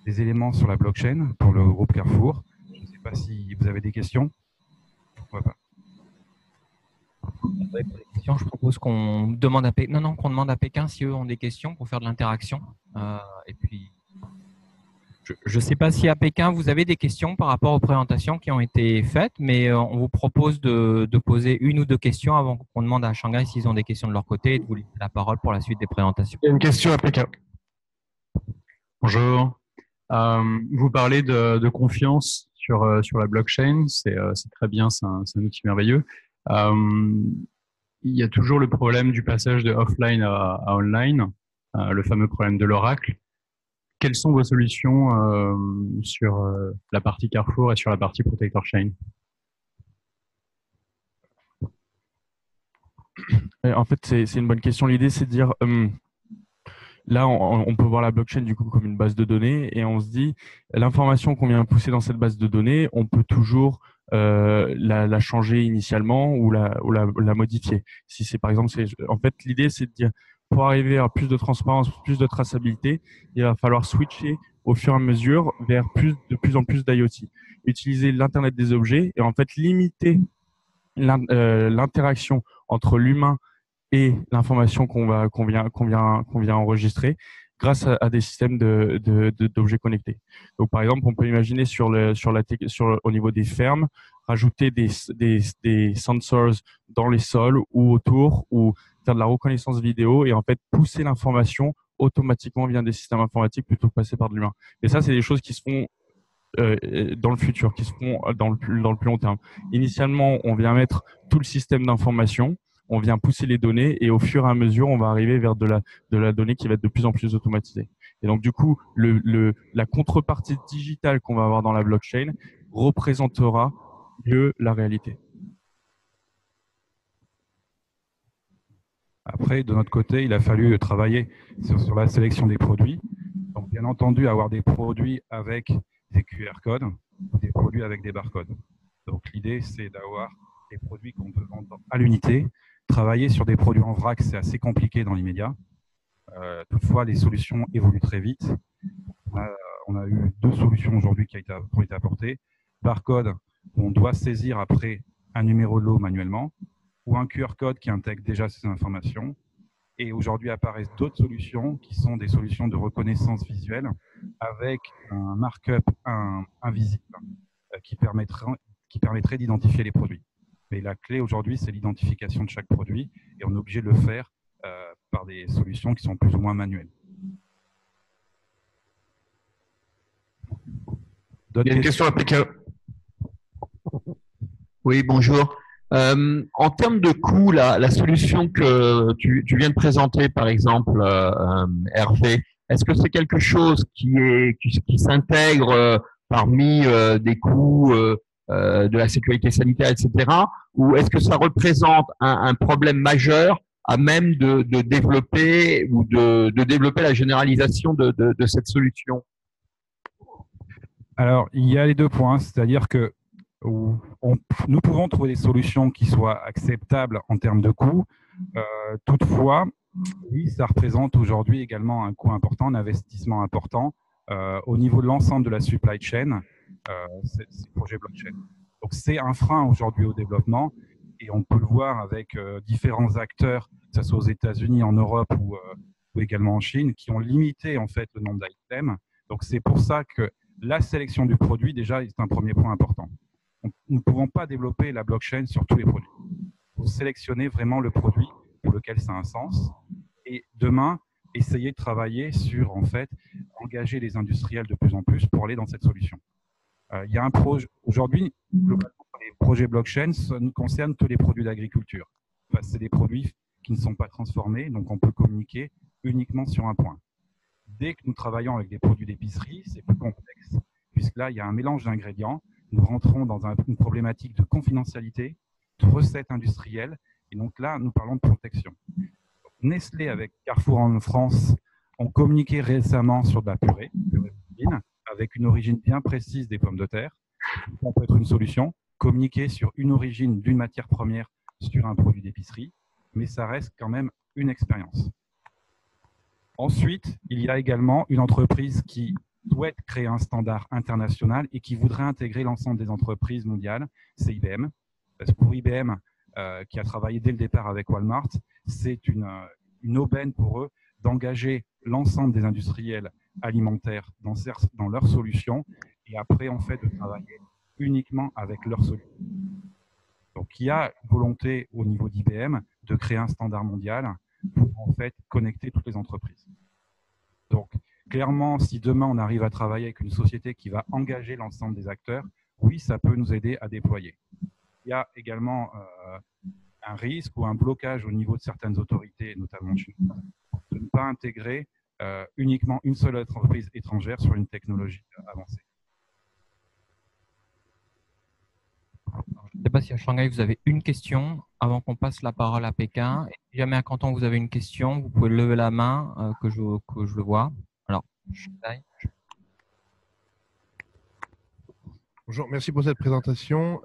des éléments sur la blockchain pour le groupe Carrefour. Je ne sais pas si vous avez des questions. Voilà. Pour les questions, je propose qu'on demande qu'on demande à Pékin si eux ont des questions pour faire de l'interaction. Et puis, je ne sais pas si à Pékin, vous avez des questions par rapport aux présentations qui ont été faites, mais on vous propose de poser une ou deux questions avant qu'on demande à Shanghai s'ils ont des questions de leur côté et de vous laisser la parole pour la suite des présentations. Il y a une question à Pékin. Bonjour. Vous parlez de confiance sur la blockchain. C'est très bien, c'est un outil merveilleux. il y a toujours le problème du passage de offline à online, le fameux problème de l'oracle. Quelles sont vos solutions sur la partie Carrefour et sur la partie Protector Chain? En fait, c'est une bonne question. L'idée, c'est de dire, là, on peut voir la blockchain du coup comme une base de données et on se dit, l'information qu'on vient pousser dans cette base de données, on peut toujours la changer initialement ou la modifier. Si c'est par exemple, en fait, l'idée, c'est de dire, pour arriver à plus de transparence, plus de traçabilité, il va falloir switcher au fur et à mesure vers de plus en plus d'IoT. Utiliser l'Internet des objets et en fait limiter l'interaction entre l'humain et l'information qu'on vient enregistrer grâce à des systèmes d'objets connectés. Donc, par exemple, on peut imaginer au niveau des fermes, rajouter des sensors dans les sols ou autour, ou faire de la reconnaissance vidéo et en fait pousser l'information automatiquement via des systèmes informatiques plutôt que passer par de l'humain. Et ça, c'est des choses qui se font dans le futur, qui se font dans le plus long terme. Initialement, on vient mettre tout le système d'information, on vient pousser les données et au fur et à mesure, on va arriver vers de la donnée qui va être de plus en plus automatisée. Et donc, du coup, la contrepartie digitale qu'on va avoir dans la blockchain représentera mieux la réalité. Après, de notre côté, il a fallu travailler sur la sélection des produits. Donc, bien entendu, avoir des produits avec des QR codes ou des produits avec des barcodes. Donc, l'idée, c'est d'avoir des produits qu'on peut vendre à l'unité. Travailler sur des produits en vrac, c'est assez compliqué dans l'immédiat. Toutefois, les solutions évoluent très vite. On a eu 2 solutions aujourd'hui qui ont été apportées. Barcode, où on doit saisir après un numéro de lot manuellement, ou un QR code qui intègre déjà ces informations. Et aujourd'hui apparaissent d'autres solutions qui sont des solutions de reconnaissance visuelle avec un markup invisible qui permettrait d'identifier les produits. Mais la clé aujourd'hui, c'est l'identification de chaque produit et on est obligé de le faire par des solutions qui sont plus ou moins manuelles. Il y a une question à Pékin. Oui, bonjour. En termes de coût, la solution que tu viens de présenter, par exemple, Hervé, est-ce que c'est quelque chose qui s'intègre parmi des coûts de la sécurité sanitaire, etc., ou est-ce que ça représente un problème majeur à même de développer ou de développer la généralisation de cette solution? Alors, il y a les 2 points, c'est-à-dire que nous pouvons trouver des solutions qui soient acceptables en termes de coût. Toutefois, oui, ça représente aujourd'hui également un coût important, un investissement important au niveau de l'ensemble de la supply chain, ces projets blockchain. Donc, c'est un frein aujourd'hui au développement et on peut le voir avec différents acteurs, que ce soit aux États-Unis, en Europe ou également en Chine, qui ont limité en fait le nombre d'items. Donc, c'est pour ça que la sélection du produit, déjà, est un premier point important. Nous ne pouvons pas développer la blockchain sur tous les produits. Il faut sélectionner vraiment le produit pour lequel ça a un sens. Et demain, essayer de travailler sur, en fait, engager les industriels de plus en plus pour aller dans cette solution. Il y a un projet, aujourd'hui, globalement, les projets blockchain concernent tous les produits d'agriculture. Enfin, c'est des produits qui ne sont pas transformés, donc on peut communiquer uniquement sur un point. Dès que nous travaillons avec des produits d'épicerie, c'est plus complexe, puisque là, il y a un mélange d'ingrédients. Nous rentrons dans une problématique de confidentialité, de recettes industrielles, et donc là, nous parlons de protection. Nestlé, avec Carrefour en France, ont communiqué récemment sur de la purée fine, avec une origine bien précise des pommes de terre. Ça peut être une solution, communiquer sur une origine d'une matière première sur un produit d'épicerie, mais ça reste quand même une expérience. Ensuite, il y a également une entreprise qui souhaite créer un standard international et qui voudrait intégrer l'ensemble des entreprises mondiales, c'est IBM. Parce que pour IBM, qui a travaillé dès le départ avec Walmart, c'est une aubaine pour eux d'engager l'ensemble des industriels alimentaires dans leurs solutions et après, en fait, de travailler uniquement avec leurs solutions. Donc, il y a une volonté au niveau d'IBM de créer un standard mondial pour, en fait, connecter toutes les entreprises. Donc, clairement, si demain on arrive à travailler avec une société qui va engager l'ensemble des acteurs, oui, ça peut nous aider à déployer. Il y a également un risque ou un blocage au niveau de certaines autorités, notamment chinoises, de ne pas intégrer uniquement une seule entreprise étrangère sur une technologie avancée. Je ne sais pas si à Shanghai, vous avez une question avant qu'on passe la parole à Pékin. Et si jamais à Canton, vous avez une question, vous pouvez lever la main que je le vois. Alors, Shanghai. Bonjour, merci pour cette présentation.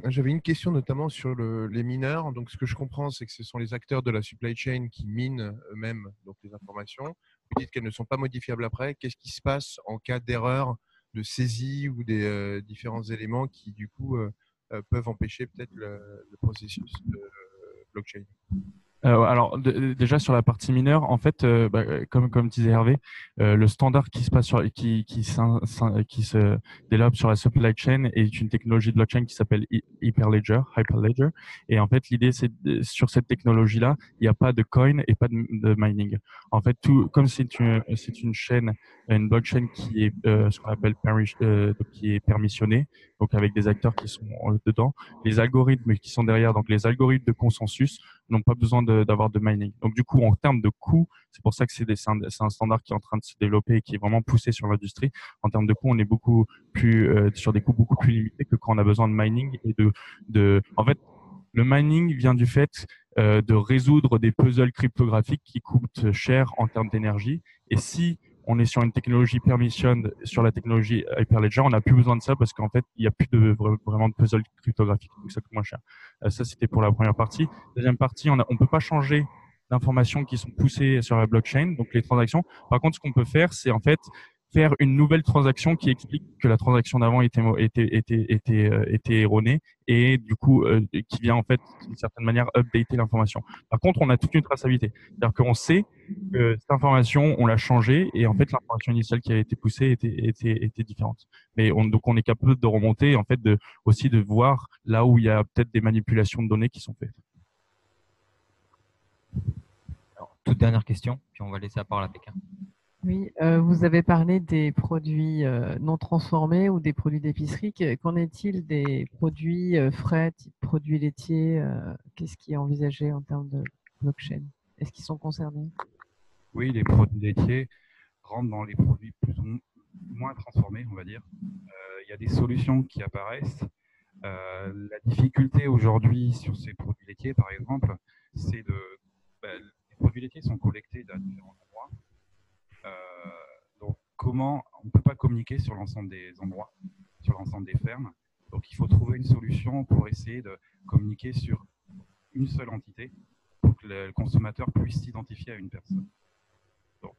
J'avais une question notamment sur les mineurs. Donc, ce que je comprends, c'est que ce sont les acteurs de la supply chain qui minent eux-mêmes donc les informations. Vous dites qu'elles ne sont pas modifiables après. Qu'est-ce qui se passe en cas d'erreur de saisie ou des différents éléments qui, du coup, peuvent empêcher peut-être le processus de blockchain? Alors déjà sur la partie mineure, en fait, comme disait Hervé, le standard qui se passe qui se développe sur la supply chain est une technologie de blockchain qui s'appelle Hyperledger. Et en fait, l'idée c'est sur cette technologie-là, il n'y a pas de coin et pas de mining. En fait, comme c'est une chaîne, une blockchain qui est ce qu'on appelle qui est permissionnée, donc avec des acteurs qui sont dedans, les algorithmes qui sont derrière, donc les algorithmes de consensus n'ont pas besoin d'avoir de mining. Donc, du coup, en termes de coût, c'est pour ça que c'est un standard qui est en train de se développer et qui est vraiment poussé sur l'industrie. En termes de coût, on est beaucoup plus sur des coûts beaucoup plus limités que quand on a besoin de mining et en fait, le mining vient du fait de résoudre des puzzles cryptographiques qui coûtent cher en termes d'énergie. Et si on est sur une technologie permissioned, sur la technologie Hyperledger, on n'a plus besoin de ça parce qu'en fait, il n'y a plus vraiment de puzzle cryptographique, donc ça coûte moins cher. Ça, c'était pour la première partie. Deuxième partie, on peut pas changer d'informations qui sont poussées sur la blockchain, donc les transactions. Par contre, ce qu'on peut faire, c'est en fait faire une nouvelle transaction qui explique que la transaction d'avant était erronée et du coup qui vient en fait d'une certaine manière updater l'information. Par contre, on a toute une traçabilité, c'est-à-dire qu'on sait que cette information, on l'a changée et en fait l'information initiale qui a été poussée était différente. Mais donc on est capable de remonter, en fait, aussi de voir là où il y a peut-être des manipulations de données qui sont faites. Alors, toute dernière question, puis on va laisser la parole à Pékin. Oui, vous avez parlé des produits non transformés ou des produits d'épicerie. Qu'en est-il des produits frais, type produits laitiers? Qu'est-ce qui est envisagé en termes de blockchain? Est-ce qu'ils sont concernés? Oui, les produits laitiers rentrent dans les produits plus ou moins transformés, on va dire. Il y a des solutions qui apparaissent. La difficulté aujourd'hui sur ces produits laitiers, par exemple, c'est les produits laitiers sont collectés à différents endroits. Donc, on ne peut pas communiquer sur l'ensemble des endroits, sur l'ensemble des fermes. Donc, il faut trouver une solution pour essayer de communiquer sur une seule entité pour que le consommateur puisse s'identifier à une personne. Donc,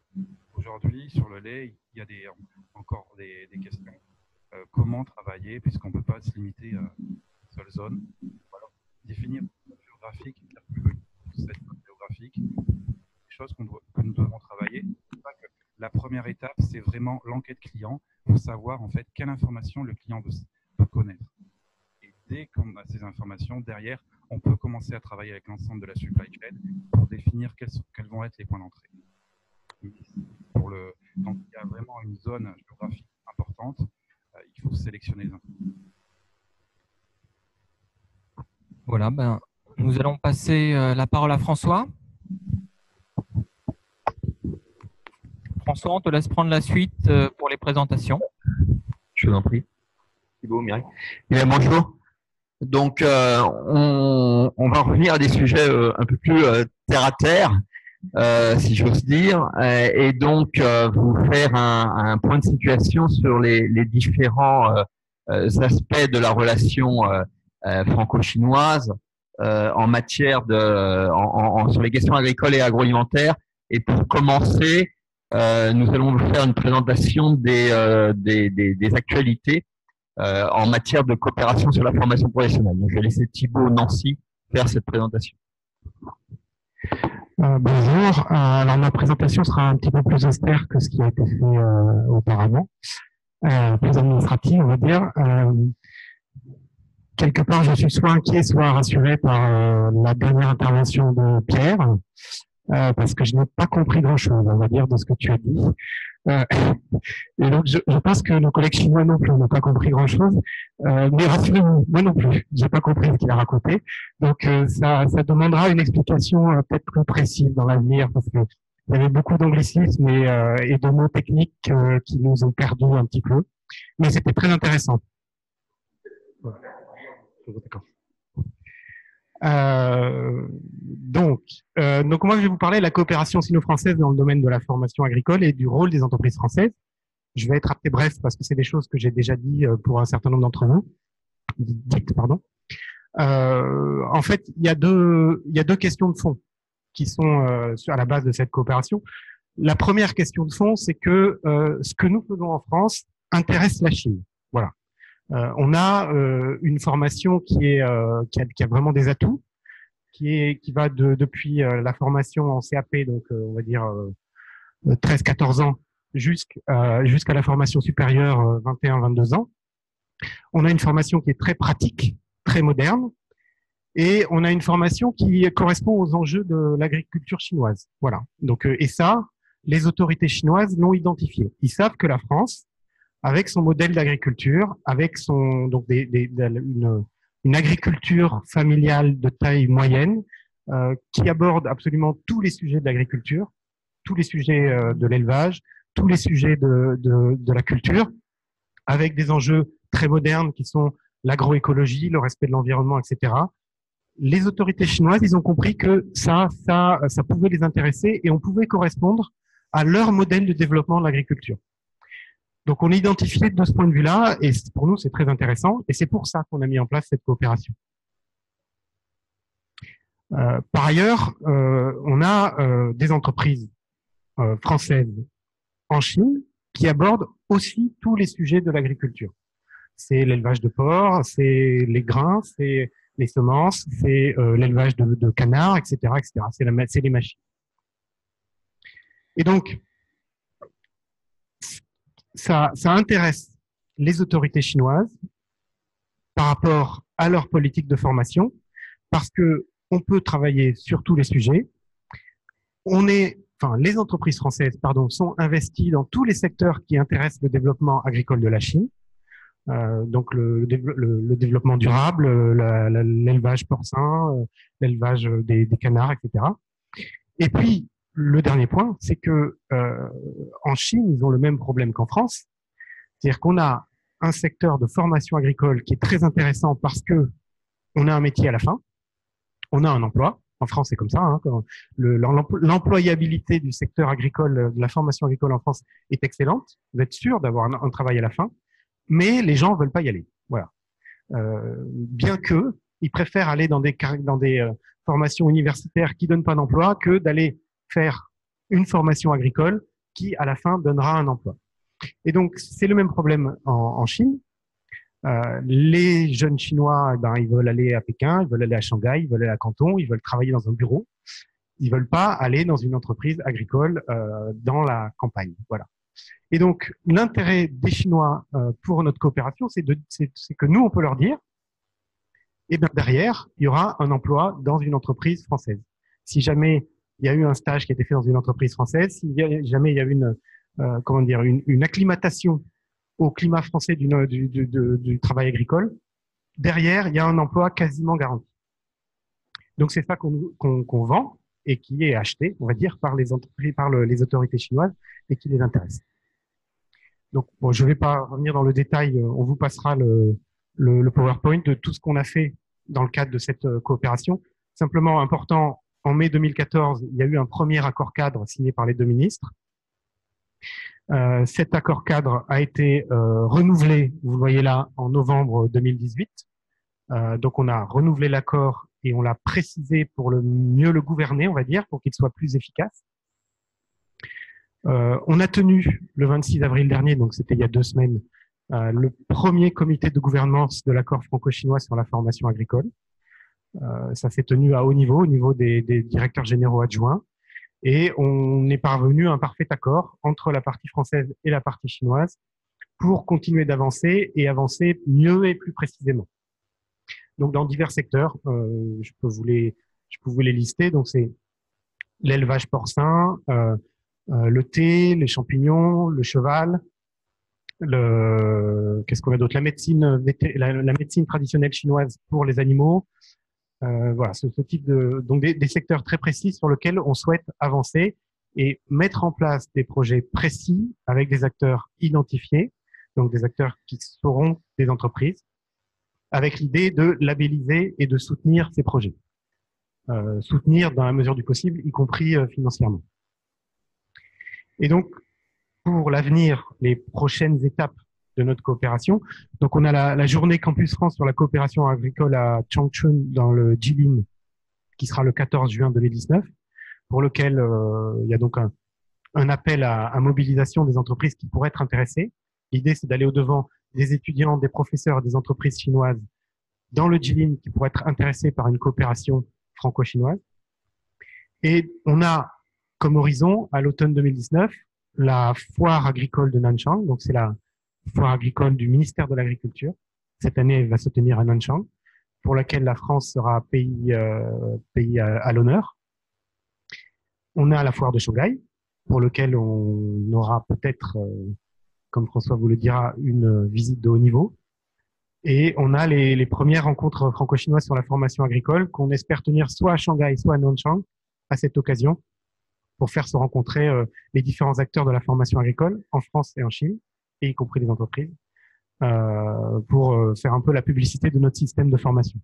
aujourd'hui, sur le lait, il y a encore des questions. Comment travailler, puisqu'on ne peut pas se limiter à une seule zone. Alors, définir une zone géographique, cette zone géographique, des choses que nous devons travailler. La première étape, c'est vraiment l'enquête client pour savoir en fait quelle information le client veut connaître. Et dès qu'on a ces informations, derrière, on peut commencer à travailler avec l'ensemble de la supply chain pour définir quels vont être les points d'entrée. Donc, il y a vraiment une zone géographique importante. Il faut sélectionner les informations. Voilà, nous allons passer la parole à François. François, on te laisse prendre la suite pour les présentations. Je vous en prie. Thibaut, Mireille. Bonjour. Donc, on va revenir à des sujets un peu plus terre à terre, si j'ose dire, et donc vous faire un point de situation sur les différents aspects de la relation franco-chinoise en matière sur les questions agricoles et agroalimentaires. Et pour commencer, nous allons vous faire une présentation des actualités en matière de coopération sur la formation professionnelle. Donc, je vais laisser Thibaut Nancy faire cette présentation. Bonjour. Alors, ma présentation sera un petit peu plus austère que ce qui a été fait auparavant, plus administrative, on va dire. Quelque part, je suis soit inquiet, soit rassuré par la dernière intervention de Pierre. parce que je n'ai pas compris grand-chose, on va dire, de ce que tu as dit. Euh, et donc, je pense que nos collègues chinois non plus n'ont pas compris grand-chose. Mais rassurez-vous, moi non plus, j'ai pas compris ce qu'il a raconté. Donc, ça demandera une explication peut-être plus précise dans l'avenir, parce que il y avait beaucoup d'anglicismes et de mots techniques qui nous ont perdus un petit peu. Mais c'était très intéressant. Voilà. D'accord. Donc moi, je vais vous parler de la coopération sino-française dans le domaine de la formation agricole et du rôle des entreprises françaises. Je vais être assez bref parce que c'est des choses que j'ai déjà dit pour un certain nombre d'entre vous. Dites, pardon. En fait, il y a deux questions de fond qui sont à la base de cette coopération. La première question de fond, c'est que ce que nous faisons en France intéresse la Chine. Voilà. On a une formation qui a vraiment des atouts, qui va depuis la formation en CAP, donc on va dire 13-14 ans, jusqu'à la formation supérieure 21-22 ans. On a une formation qui est très pratique, très moderne, et on a une formation qui correspond aux enjeux de l'agriculture chinoise. Voilà. Donc, et ça, les autorités chinoises l'ont identifié. Ils savent que la France, avec son modèle d'agriculture, avec son donc une agriculture familiale de taille moyenne, qui aborde absolument tous les sujets de l'agriculture, tous les sujets de l'élevage, tous les sujets de la culture, avec des enjeux très modernes qui sont l'agroécologie, le respect de l'environnement, etc. Les autorités chinoises, ils ont compris que ça pouvait les intéresser et on pouvait correspondre à leur modèle de développement de l'agriculture. Donc, on est identifié de ce point de vue-là, et pour nous, c'est très intéressant, et c'est pour ça qu'on a mis en place cette coopération. Par ailleurs, on a des entreprises françaises en Chine qui abordent aussi tous les sujets de l'agriculture. C'est l'élevage de porcs, c'est les grains, c'est les semences, c'est l'élevage de canards, etc., etc. C'est les machines. Et donc, ça intéresse les autorités chinoises par rapport à leur politique de formation, parce que on peut travailler sur tous les sujets. Les entreprises françaises, sont investies dans tous les secteurs qui intéressent le développement agricole de la Chine. Donc le développement durable, l'élevage porcin, l'élevage des canards, etc. Et puis, le dernier point, c'est que en Chine, ils ont le même problème qu'en France. C'est-à-dire qu'on a un secteur de formation agricole qui est très intéressant parce que on a un métier à la fin, on a un emploi. En France, c'est comme ça. Hein, l'employabilité du secteur agricole, de la formation agricole en France est excellente. Vous êtes sûr d'avoir un travail à la fin, mais les gens veulent pas y aller. Voilà. Bien que ils préfèrent aller dans des formations universitaires qui donnent pas d'emploi que d'aller faire une formation agricole qui, à la fin, donnera un emploi. Et donc, c'est le même problème en Chine. Les jeunes Chinois, ils veulent aller à Pékin, ils veulent aller à Shanghai, ils veulent aller à Canton, ils veulent travailler dans un bureau. Ils veulent pas aller dans une entreprise agricole dans la campagne. Voilà. Et donc, l'intérêt des Chinois pour notre coopération, c'est que nous, on peut leur dire, et bien derrière, il y aura un emploi dans une entreprise française. Si jamais il y a eu un stage qui a été fait dans une entreprise française, si jamais il y a eu une acclimatation au climat français du travail agricole, derrière, il y a un emploi quasiment garanti. Donc, c'est ça qu'on vend et qui est acheté, on va dire, par les entreprises, par les autorités chinoises et qui les intéresse. Donc, bon, je ne vais pas revenir dans le détail, on vous passera le PowerPoint de tout ce qu'on a fait dans le cadre de cette coopération. Simplement important, en mai 2014, il y a eu un premier accord cadre signé par les deux ministres. Cet accord cadre a été renouvelé, vous le voyez là, en novembre 2018. Donc, on a renouvelé l'accord et on l'a précisé pour mieux le gouverner, on va dire, pour qu'il soit plus efficace. On a tenu le 26 avril dernier, donc c'était il y a 2 semaines, le premier comité de gouvernance de l'accord franco-chinois sur la formation agricole. Ça s'est tenu à haut niveau, au niveau des directeurs généraux adjoints. Et on est parvenu à un parfait accord entre la partie française et la partie chinoise pour continuer d'avancer et avancer mieux et plus précisément. Donc, dans divers secteurs, je peux vous les lister. Donc, c'est l'élevage porcin, le thé, les champignons, le cheval, qu'est-ce qu'on a d'autre? La médecine traditionnelle chinoise pour les animaux. Voilà, ce type donc des secteurs très précis sur lesquels on souhaite avancer et mettre en place des projets précis avec des acteurs identifiés, donc des acteurs qui seront des entreprises, avec l'idée de labelliser et de soutenir ces projets. Soutenir dans la mesure du possible, y compris financièrement. Et donc, pour l'avenir, les prochaines étapes de notre coopération, donc on a la journée Campus France sur la coopération agricole à Changchun dans le Jilin, qui sera le 14 juin 2019, pour lequel il y a donc un appel à mobilisation des entreprises qui pourraient être intéressées. L'idée, c'est d'aller au-devant des étudiants, des professeurs, des entreprises chinoises dans le Jilin qui pourraient être intéressés par une coopération franco-chinoise. Et on a comme horizon, à l'automne 2019, la foire agricole de Nanchang. Donc, c'est la foire agricole du ministère de l'Agriculture. Cette année, elle va se tenir à Nanchang, pour laquelle la France sera pays à l'honneur. On a la foire de Shanghai, pour lequel on aura peut-être, comme François vous le dira, une visite de haut niveau. Et on a les premières rencontres franco-chinoises sur la formation agricole qu'on espère tenir soit à Shanghai, soit à Nanchang à cette occasion pour faire se rencontrer les différents acteurs de la formation agricole en France et en Chine, et y compris les entreprises, pour faire un peu la publicité de notre système de formation.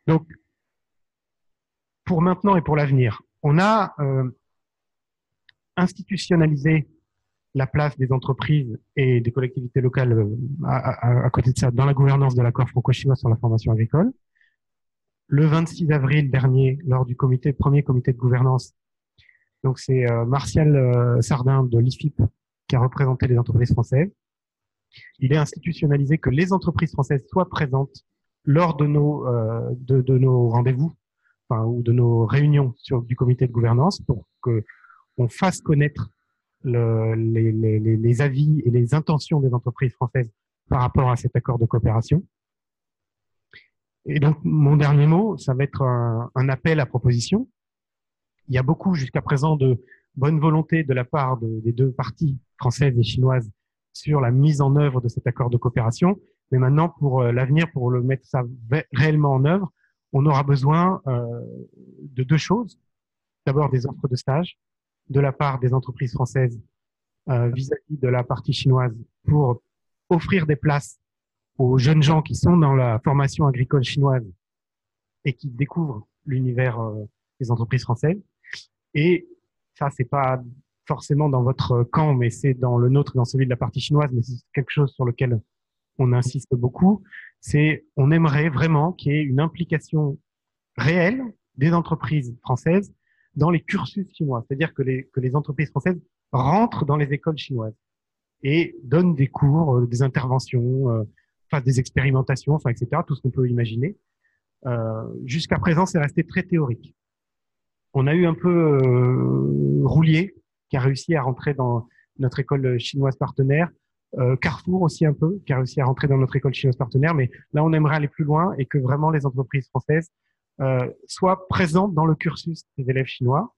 Donc, pour maintenant et pour l'avenir, on a institutionnalisé la place des entreprises et des collectivités locales à côté de ça dans la gouvernance de l'accord franco-chinois sur la formation agricole. Le 26 avril dernier, lors du premier comité de gouvernance, donc c'est Martial Sardin de l'IFIP qui a représenté les entreprises françaises. Il est institutionnalisé que les entreprises françaises soient présentes lors de nos rendez-vous, enfin, ou de nos réunions du comité de gouvernance, pour qu'on fasse connaître les avis et les intentions des entreprises françaises par rapport à cet accord de coopération. Et donc, mon dernier mot, ça va être un appel à proposition. Il y a beaucoup jusqu'à présent de bonne volonté de la part des deux parties, françaises et chinoises, sur la mise en œuvre de cet accord de coopération. Mais maintenant, pour l'avenir, pour le mettre ça réellement en œuvre, on aura besoin de deux choses. D'abord, des offres de stage de la part des entreprises françaises vis-à-vis de la partie chinoise pour offrir des places aux jeunes gens qui sont dans la formation agricole chinoise et qui découvrent l'univers des entreprises françaises. Et ça, c'est pas forcément dans votre camp, mais c'est dans le nôtre, dans celui de la partie chinoise, mais c'est quelque chose sur lequel on insiste beaucoup. On aimerait vraiment qu'il y ait une implication réelle des entreprises françaises dans les cursus chinois. C'est-à-dire que les entreprises françaises rentrent dans les écoles chinoises et donnent des cours, des interventions, fassent des expérimentations, enfin, etc., tout ce qu'on peut imaginer. Jusqu'à présent, c'est resté très théorique. On a eu un peu Roulier, qui a réussi à rentrer dans notre école chinoise partenaire, Carrefour aussi un peu, qui a réussi à rentrer dans notre école chinoise partenaire, mais là, on aimerait aller plus loin et que vraiment les entreprises françaises soient présentes dans le cursus des élèves chinois.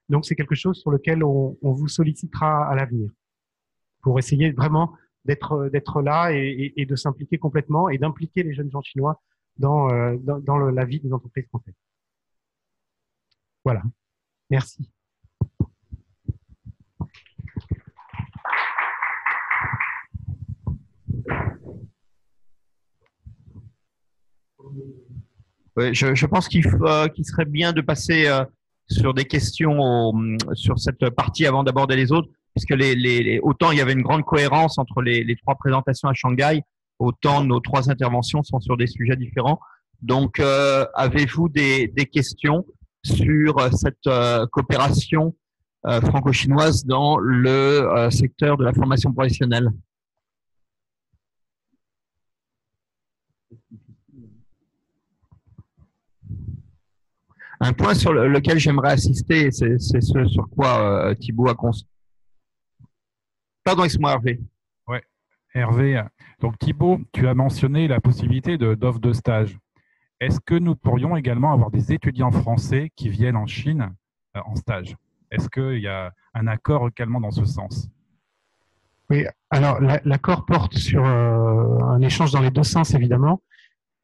Donc, c'est quelque chose sur lequel on vous sollicitera à l'avenir pour essayer vraiment d'être là et de s'impliquer complètement et d'impliquer les jeunes gens chinois dans la vie des entreprises françaises. Voilà. Merci. Oui, je pense qu'il serait bien de passer sur des questions sur cette partie avant d'aborder les autres, puisque autant il y avait une grande cohérence entre les trois présentations à Shanghai, autant nos trois interventions sont sur des sujets différents. Donc, avez-vous des questions sur cette coopération franco-chinoise dans le secteur de la formation professionnelle? Un point sur lequel j'aimerais assister, c'est ce sur quoi Thibaut a constat. Pardon, excuse-moi Hervé. Ouais, Hervé. Donc Thibaut, tu as mentionné la possibilité d'offres de stage. est-ce que nous pourrions également avoir des étudiants français qui viennent en Chine en stage? Est-ce qu'il y a un accord également dans ce sens? Oui, alors l'accord porte sur un échange dans les deux sens, évidemment.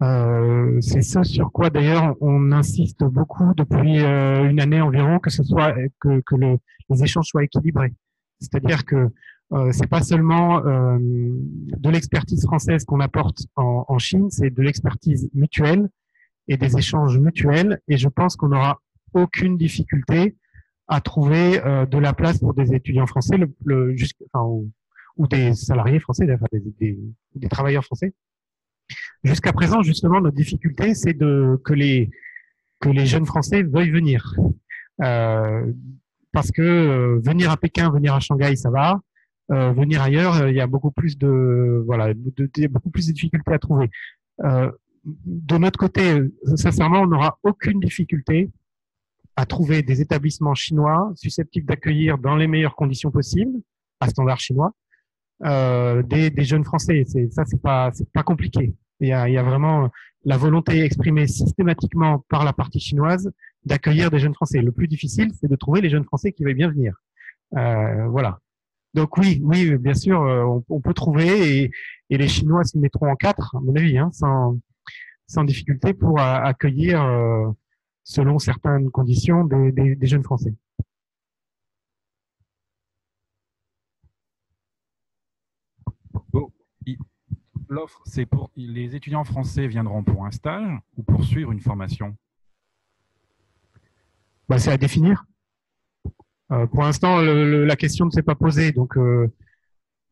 C'est ce sur quoi d'ailleurs on insiste beaucoup depuis une année environ, que ce soit les échanges soient équilibrés. C'est-à-dire que c'est pas seulement de l'expertise française qu'on apporte en Chine, c'est de l'expertise mutuelle et des échanges mutuels. Et je pense qu'on n'aura aucune difficulté à trouver de la place pour des étudiants français, ou des salariés français, enfin des travailleurs français. Jusqu'à présent, justement, notre difficulté, c'est que les jeunes Français veuillent venir. Parce que venir à Pékin, venir à Shanghai, ça va. Venir ailleurs, il y a beaucoup plus beaucoup plus de difficultés à trouver. De notre côté, sincèrement, on n'aura aucune difficulté à trouver des établissements chinois susceptibles d'accueillir dans les meilleures conditions possibles, à standard chinois, des jeunes Français. C'est pas compliqué. Il y a vraiment la volonté exprimée systématiquement par la partie chinoise d'accueillir des jeunes Français. Le plus difficile, c'est de trouver les jeunes Français qui veulent bien venir. Voilà. Donc oui, bien sûr, on peut trouver et les Chinois s'y mettront en quatre, à mon avis, hein, sans difficulté pour accueillir, selon certaines conditions, des jeunes Français. L'offre, c'est pour les étudiants français viendront pour un stage ou pour suivre une formation? C'est à définir. Pour l'instant, la question ne s'est pas posée, donc,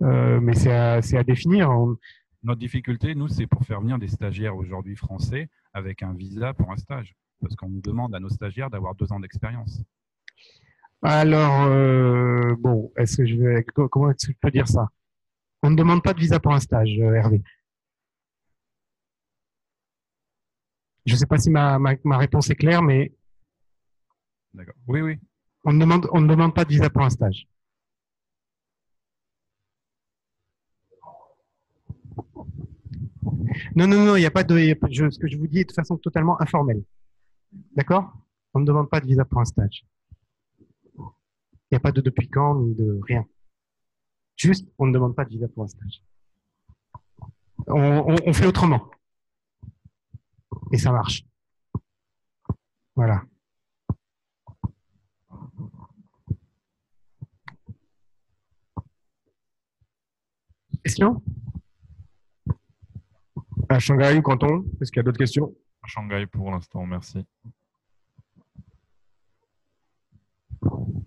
mais c'est à définir. Notre difficulté, nous, c'est pour faire venir des stagiaires aujourd'hui français avec un visa pour un stage, parce qu'on nous demande à nos stagiaires d'avoir 2 ans d'expérience. Alors, bon, comment est-ce que je peux dire ça? On ne demande pas de visa pour un stage, Hervé. Je ne sais pas si ma réponse est claire, mais… D'accord. Oui. On ne demande pas de visa pour un stage. Non, il n'y a pas de… ce que je vous dis est de façon totalement informelle. D'accord? On ne demande pas de visa pour un stage. Il n'y a pas de depuis quand, ni de rien. Juste, on ne demande pas de visa pour un stage. On fait autrement. Et ça marche. Voilà. Question? À Shanghai ou Canton? Est-ce qu'il y a d'autres questions? À Shanghai pour l'instant, merci.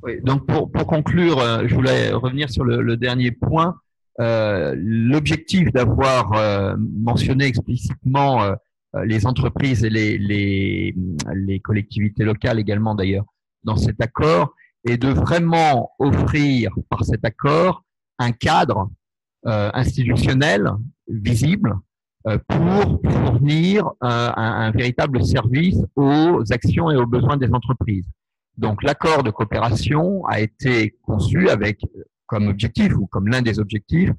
Oui, donc pour conclure, je voulais revenir sur le dernier point. L'objectif d'avoir mentionné explicitement les entreprises et les collectivités locales également d'ailleurs dans cet accord est de vraiment offrir par cet accord un cadre institutionnel visible pour fournir un véritable service aux actions et aux besoins des entreprises. Donc, l'accord de coopération a été conçu avec comme objectif ou comme l'un des objectifs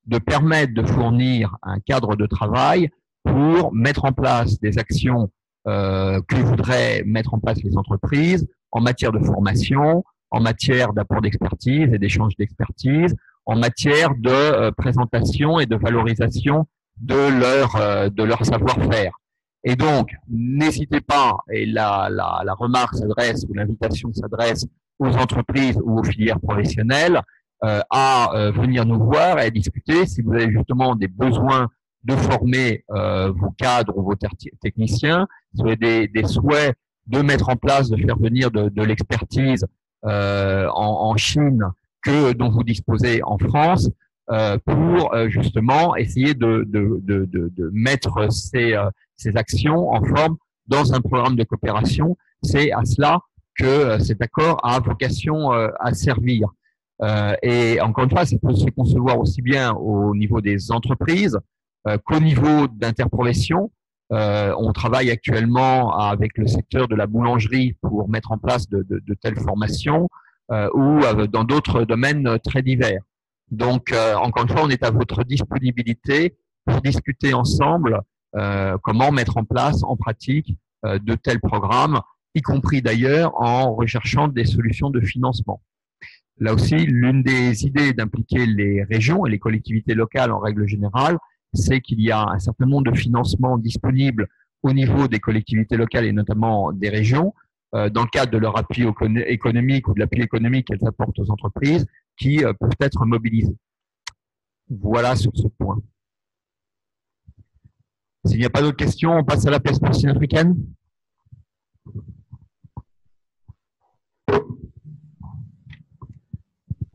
de permettre de fournir un cadre de travail pour mettre en place des actions que voudraient mettre en place les entreprises en matière de formation, en matière d'apport d'expertise et d'échange d'expertise, en matière de présentation et de valorisation de leur savoir-faire. Et donc, n'hésitez pas, et la remarque s'adresse ou l'invitation s'adresse aux entreprises ou aux filières professionnelles à venir nous voir et à discuter si vous avez justement des besoins de former vos cadres ou vos techniciens, si vous avez des souhaits de mettre en place, de faire venir de l'expertise en Chine dont vous disposez en France, pour justement essayer de mettre ces actions en forme dans un programme de coopération. C'est à cela que cet accord a vocation à servir. Et encore une fois, ça peut se concevoir aussi bien au niveau des entreprises qu'au niveau d'interprofession. On travaille actuellement avec le secteur de la boulangerie pour mettre en place de telles formations ou dans d'autres domaines très divers. Donc, encore une fois, on est à votre disponibilité pour discuter ensemble comment mettre en place, en pratique, de tels programmes, y compris d'ailleurs en recherchant des solutions de financement. Là aussi, l'une des idées d'impliquer les régions et les collectivités locales en règle générale, c'est qu'il y a un certain nombre de financements disponibles au niveau des collectivités locales et notamment des régions, dans le cadre de leur appui économique ou de l'appui économique qu'elles apportent aux entreprises, qui peuvent être mobilisés. Voilà sur ce point. S'il n'y a pas d'autres questions, on passe à la peste porcine africaine.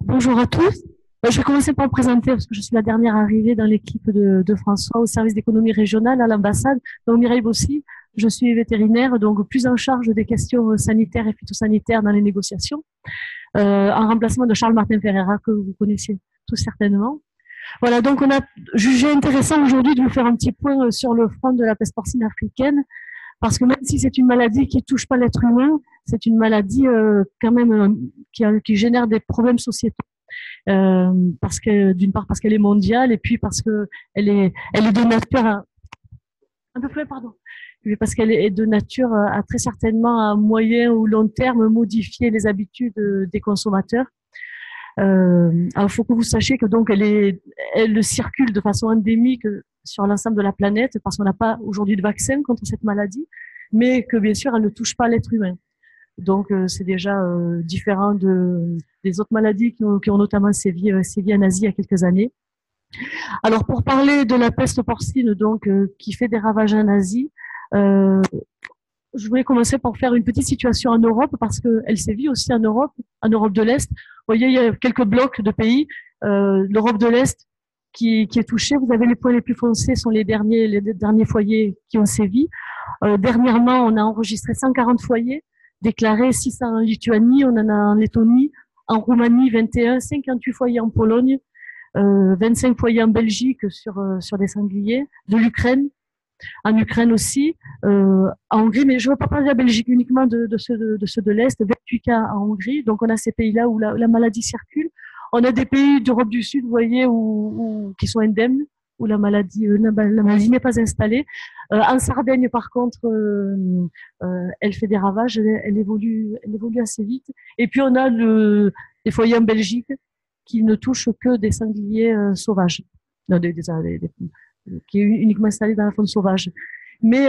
Bonjour à tous. Je vais commencer par me présenter parce que je suis la dernière arrivée dans l'équipe de François au service d'économie régionale à l'ambassade. Donc Mireille Bossy, je suis vétérinaire, donc plus en charge des questions sanitaires et phytosanitaires dans les négociations, en remplacement de Charles-Martin Ferreira que vous connaissez tous certainement. Voilà, donc on a jugé intéressant aujourd'hui de vous faire un petit point sur le front de la peste porcine africaine, parce que même si c'est une maladie qui touche pas l'être humain, c'est une maladie quand même qui génère des problèmes sociétaux. Parce que d'une part parce qu'elle est mondiale et puis parce que elle est de nature un peu plus pardon. Parce qu'elle est de nature à très certainement à moyen ou long terme modifier les habitudes des consommateurs. Alors, faut que vous sachiez que donc elle circule de façon endémique sur l'ensemble de la planète parce qu'on n'a pas aujourd'hui de vaccin contre cette maladie, mais que bien sûr elle ne touche pas l'être humain. Donc c'est déjà différent des autres maladies qui ont notamment sévi en Asie il y a quelques années. Alors pour parler de la peste porcine donc qui fait des ravages en Asie, je voulais commencer par faire une petite situation en Europe parce qu'elle sévit aussi en Europe de l'Est. Vous voyez, il y a quelques blocs de pays. L'Europe de l'Est qui est touchée. Vous avez les points les plus foncés sont les derniers foyers qui ont sévi. Dernièrement, on a enregistré 140 foyers déclarés, 600 en Lituanie, on en a en Lettonie, en Roumanie 21, 58 foyers en Pologne, 25 foyers en Belgique sur des sangliers, de l'Ukraine. En Ukraine aussi, en Hongrie, mais je ne veux pas parler de la Belgique, uniquement de ceux de l'Est, 28 cas en Hongrie. Donc on a ces pays-là où la maladie circule. On a des pays d'Europe du Sud, vous voyez, qui sont indemnes, où la maladie n'est pas installée. En Sardaigne, par contre, elle fait des ravages, elle évolue assez vite. Et puis on a des foyers en Belgique qui ne touchent que des sangliers sauvages. Non, qui est uniquement installé dans la faune sauvage, mais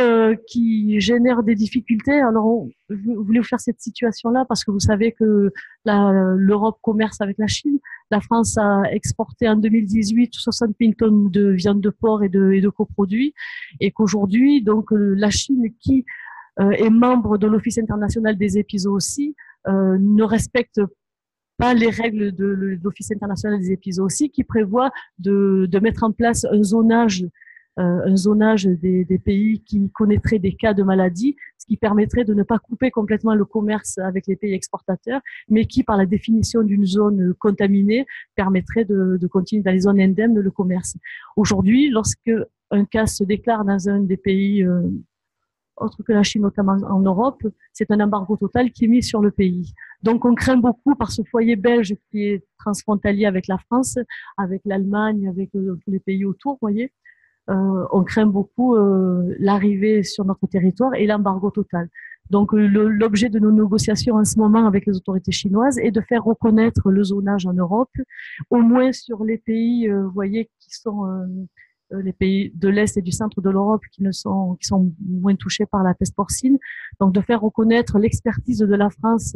qui génère des difficultés. Alors, je voulais vous faire cette situation-là parce que vous savez que l'Europe commerce avec la Chine. La France a exporté en 2018 60 000 tonnes de viande de porc et de coproduits, et qu'aujourd'hui, donc, la Chine, qui est membre de l'Office international des épizooties, ne respecte pas les règles de l'Office international des épizooties qui prévoit de mettre en place un zonage des pays qui connaîtraient des cas de maladie, ce qui permettrait de ne pas couper complètement le commerce avec les pays exportateurs, mais qui, par la définition d'une zone contaminée, permettrait de continuer dans les zones indemnes le commerce. Aujourd'hui, lorsque un cas se déclare dans un des pays autre que la Chine, notamment en Europe, c'est un embargo total qui est mis sur le pays. Donc, on craint beaucoup par ce foyer belge qui est transfrontalier avec la France, avec l'Allemagne, avec tous les pays autour, vous voyez. On craint beaucoup l'arrivée sur notre territoire et l'embargo total. Donc, l'objet de nos négociations en ce moment avec les autorités chinoises est de faire reconnaître le zonage en Europe, au moins sur les pays, vous voyez, qui sont les pays de l'Est et du centre de l'Europe qui sont moins touchés par la peste porcine. Donc, de faire reconnaître l'expertise de la France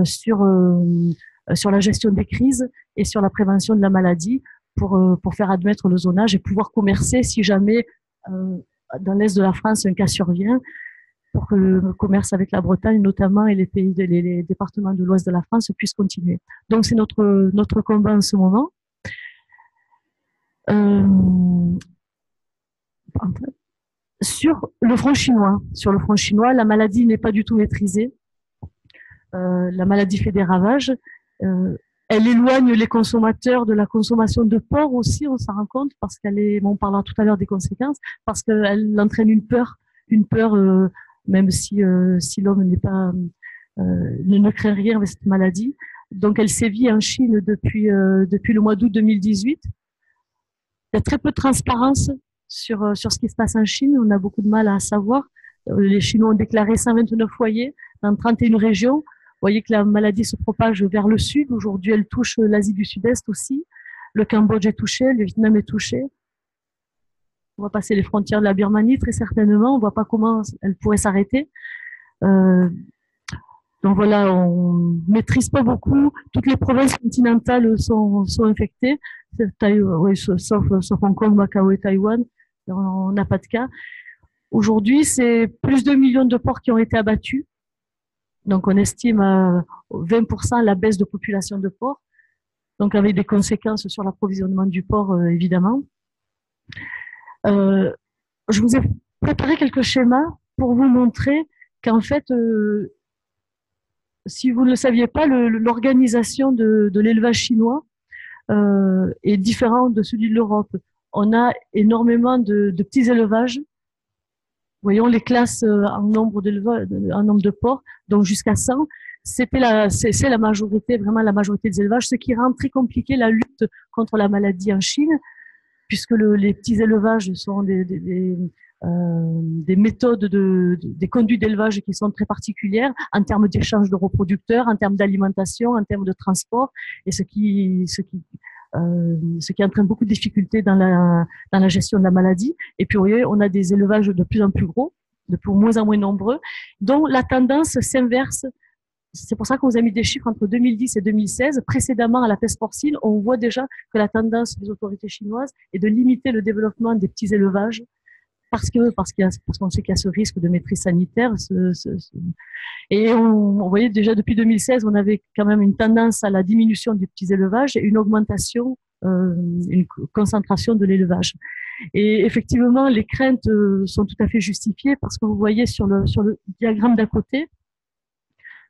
sur la gestion des crises et sur la prévention de la maladie pour faire admettre le zonage et pouvoir commercer si jamais dans l'Est de la France un cas survient, pour que le commerce avec la Bretagne notamment et les départements de l'Ouest de la France puissent continuer. Donc, c'est notre combat en ce moment. Sur le front chinois, la maladie n'est pas du tout maîtrisée. La maladie fait des ravages. Elle éloigne les consommateurs de la consommation de porc aussi, on s'en rend compte, parce on parlera tout à l'heure des conséquences, parce qu'elle entraîne une peur, même si l'homme ne craint rien avec cette maladie. Donc, elle sévit en Chine depuis le mois d'août 2018. Il y a très peu de transparence sur ce qui se passe en Chine. On a beaucoup de mal à savoir. Les Chinois ont déclaré 129 foyers dans 31 régions. Vous voyez que la maladie se propage vers le sud. Aujourd'hui, elle touche l'Asie du Sud-Est aussi. Le Cambodge est touché, le Vietnam est touché. On va passer les frontières de la Birmanie, très certainement. On ne voit pas comment elle pourrait s'arrêter. Donc voilà, on maîtrise pas beaucoup. Toutes les provinces continentales sont infectées, sauf Hong Kong, Macao et Taïwan. On n'a pas de cas. Aujourd'hui, c'est plus de 2 millions de porcs qui ont été abattus. Donc on estime à 20% la baisse de population de porcs. Donc avec des conséquences sur l'approvisionnement du porc, évidemment. Je vous ai préparé quelques schémas pour vous montrer qu'en fait, si vous ne le saviez pas, l'organisation de l'élevage chinois est différente de celui de l'Europe. On a énormément de petits élevages. Voyons les classes en nombre de porcs, donc jusqu'à 100. C'est la majorité, vraiment la majorité des élevages, ce qui rend très compliqué la lutte contre la maladie en Chine, puisque les petits élevages sont des méthodes des conduites d'élevage qui sont très particulières en termes d'échange de reproducteurs, en termes d'alimentation, en termes de transport, et ce qui entraîne beaucoup de difficultés dans la gestion de la maladie. Et puis, vous voyez, on a des élevages de plus en plus gros, de moins en moins nombreux, dont la tendance s'inverse. C'est pour ça qu'on vous a mis des chiffres entre 2010 et 2016. Précédemment à la peste porcine, on voit déjà que la tendance des autorités chinoises est de limiter le développement des petits élevages parce qu'on sait qu'il y a ce risque de maîtrise sanitaire. Et on voyait déjà depuis 2016, on avait quand même une tendance à la diminution des petits élevages et une augmentation, une concentration de l'élevage. Et effectivement, les craintes sont tout à fait justifiées parce que vous voyez sur le diagramme d'à côté,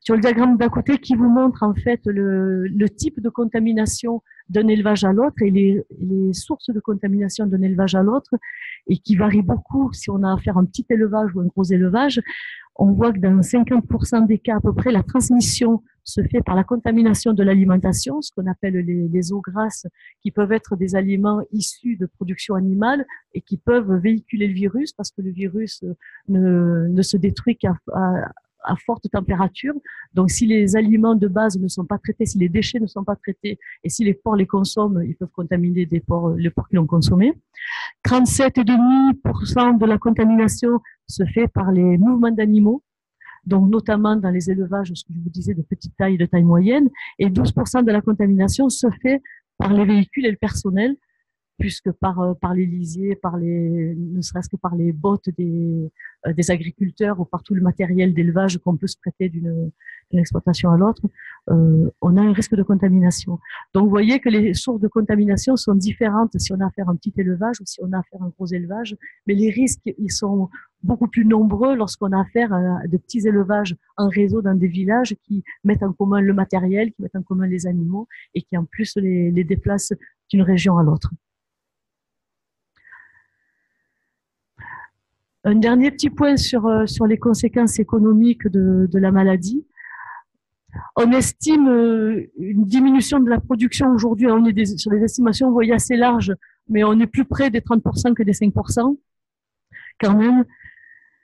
qui vous montre en fait le type de contamination d'un élevage à l'autre et les sources de contamination d'un élevage à l'autre, et qui varie beaucoup si on a affaire à un petit élevage ou un gros élevage. On voit que dans 50% des cas à peu près, la transmission se fait par la contamination de l'alimentation, ce qu'on appelle les eaux grasses, qui peuvent être des aliments issus de production animale et qui peuvent véhiculer le virus, parce que le virus ne se détruit qu'à forte température. Donc, si les aliments de base ne sont pas traités, si les déchets ne sont pas traités, et si les porcs les consomment, ils peuvent contaminer les porcs qui l'ont consommé. 37,5% de la contamination se fait par les mouvements d'animaux, donc notamment dans les élevages, ce que je vous disais, de petite taille et de taille moyenne, et 12% de la contamination se fait par les véhicules et le personnel, puisque par les lisiers, ne serait-ce que par les bottes des agriculteurs ou par tout le matériel d'élevage qu'on peut se prêter d'une exploitation à l'autre, on a un risque de contamination. Donc, vous voyez que les sources de contamination sont différentes si on a affaire à un petit élevage ou si on a affaire à un gros élevage, mais les risques, ils sont beaucoup plus nombreux lorsqu'on a affaire à de petits élevages en réseau dans des villages qui mettent en commun le matériel, qui mettent en commun les animaux et qui en plus les déplacent d'une région à l'autre. Un dernier petit point sur les conséquences économiques de la maladie. On estime une diminution de la production aujourd'hui. On est sur des estimations, vous voyez, assez larges, mais on est plus près des 30% que des 5%. Quand même,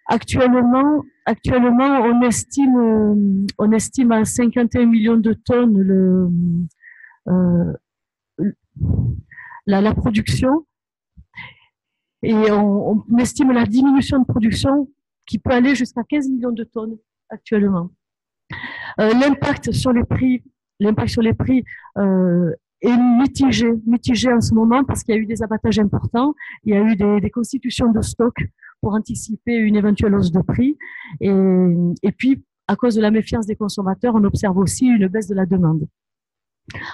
actuellement, on estime à 51 millions de tonnes la production. Et on estime la diminution de production qui peut aller jusqu'à 15 millions de tonnes actuellement. L'impact sur les prix est mitigé en ce moment parce qu'il y a eu des abattages importants, il y a eu des constitutions de stock pour anticiper une éventuelle hausse de prix. Et puis, à cause de la méfiance des consommateurs, on observe aussi une baisse de la demande.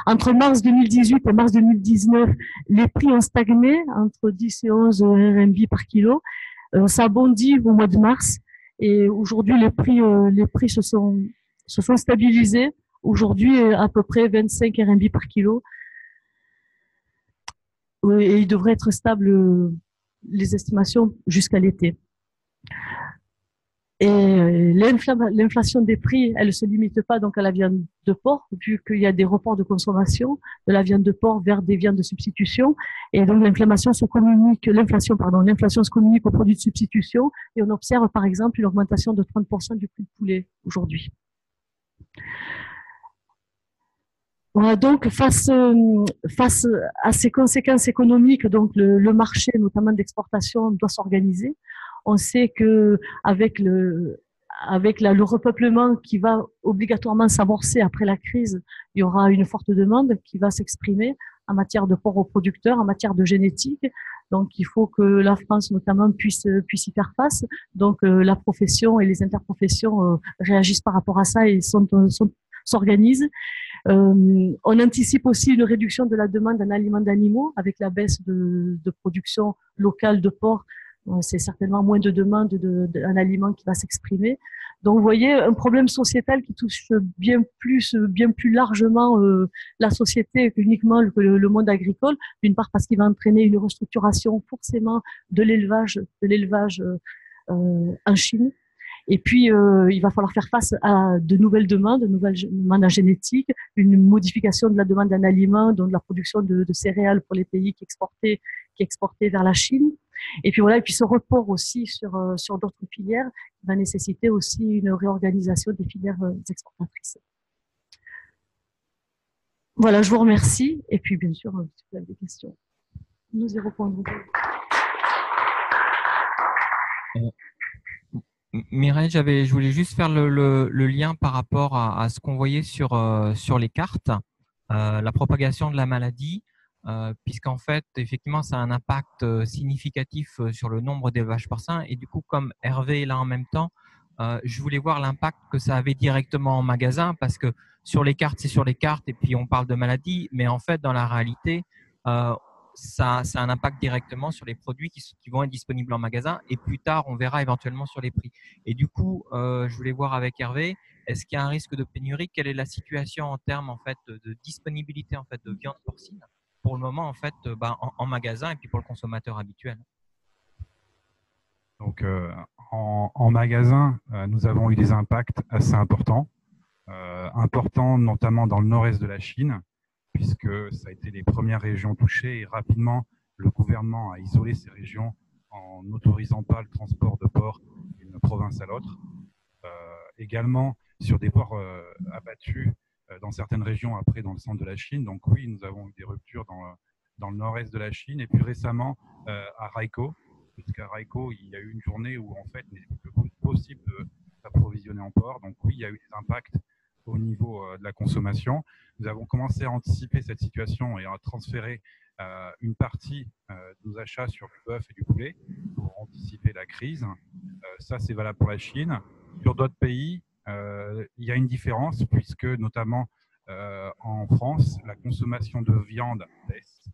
Entre mars 2018 et mars 2019, les prix ont stagné entre 10 et 11 RMB par kilo. Ça a bondi au mois de mars et aujourd'hui les prix se sont stabilisés. Aujourd'hui à peu près 25 RMB par kilo et il devrait être stable les estimations jusqu'à l'été. Et l'inflation des prix, elle ne se limite pas donc à la viande de porc, vu qu'il y a des reports de consommation de la viande de porc vers des viandes de substitution. Et donc l'inflation se communique aux produits de substitution. Et on observe par exemple une augmentation de 30% du prix de poulet aujourd'hui. Voilà, donc face à ces conséquences économiques, donc le marché, notamment d'exportation, doit s'organiser. On sait que avec le repeuplement qui va obligatoirement s'amorcer après la crise, il y aura une forte demande qui va s'exprimer en matière de porc aux producteurs, en matière de génétique. Donc, il faut que la France, notamment, puisse y faire face. Donc, la profession et les interprofessions réagissent par rapport à ça et s'organisent. On anticipe aussi une réduction de la demande en aliments d'animaux avec la baisse de production locale de porc. C'est certainement moins de demande d'un aliment qui va s'exprimer. Donc, vous voyez, un problème sociétal qui touche bien plus largement la société qu'uniquement le monde agricole. D'une part, parce qu'il va entraîner une restructuration forcément de l'élevage en Chine. Et puis, il va falloir faire face à de nouvelles demandes en génétique, une modification de la demande d'un aliment, donc de la production de céréales pour les pays qui exportaient vers la Chine. Et puis voilà, et puis ce report aussi sur d'autres filières qui va nécessiter aussi une réorganisation des filières exportatrices. Voilà, je vous remercie. Et puis bien sûr, si vous avez des questions, nous y répondrons. Mireille, je voulais juste faire le lien par rapport à ce qu'on voyait sur les cartes, la propagation de la maladie. Puisqu'en fait, effectivement, ça a un impact significatif sur le nombre d'élevages porcins. Et du coup, comme Hervé est là en même temps, je voulais voir l'impact que ça avait directement en magasin, parce que sur les cartes, c'est sur les cartes, et puis on parle de maladie, mais en fait, dans la réalité, ça a un impact directement sur les produits qui vont être disponibles en magasin, et plus tard, on verra éventuellement sur les prix. Et du coup, je voulais voir avec Hervé, est-ce qu'il y a un risque de pénurie? Quelle est la situation en termes en fait, de disponibilité en fait, de viande porcine pour le moment en fait, en magasin et puis pour le consommateur habituel? Donc, en magasin, nous avons eu des impacts assez importants, notamment dans le nord-est de la Chine, puisque ça a été les premières régions touchées et rapidement, le gouvernement a isolé ces régions en n'autorisant pas le transport de porcs d'une province à l'autre. Également, sur des porcs abattus dans certaines régions, après dans le centre de la Chine. Donc oui, nous avons eu des ruptures dans le nord-est de la Chine. Et puis récemment, à Raiko, puisqu'à Raiko, il y a eu une journée où en fait, il n'est plus possible de s'approvisionner en porc. Donc oui, il y a eu des impacts au niveau de la consommation. Nous avons commencé à anticiper cette situation et à transférer une partie de nos achats sur du bœuf et du poulet pour anticiper la crise. Ça, c'est valable pour la Chine. Sur d'autres pays, il y a une différence puisque notamment en France, la consommation de viande baisse.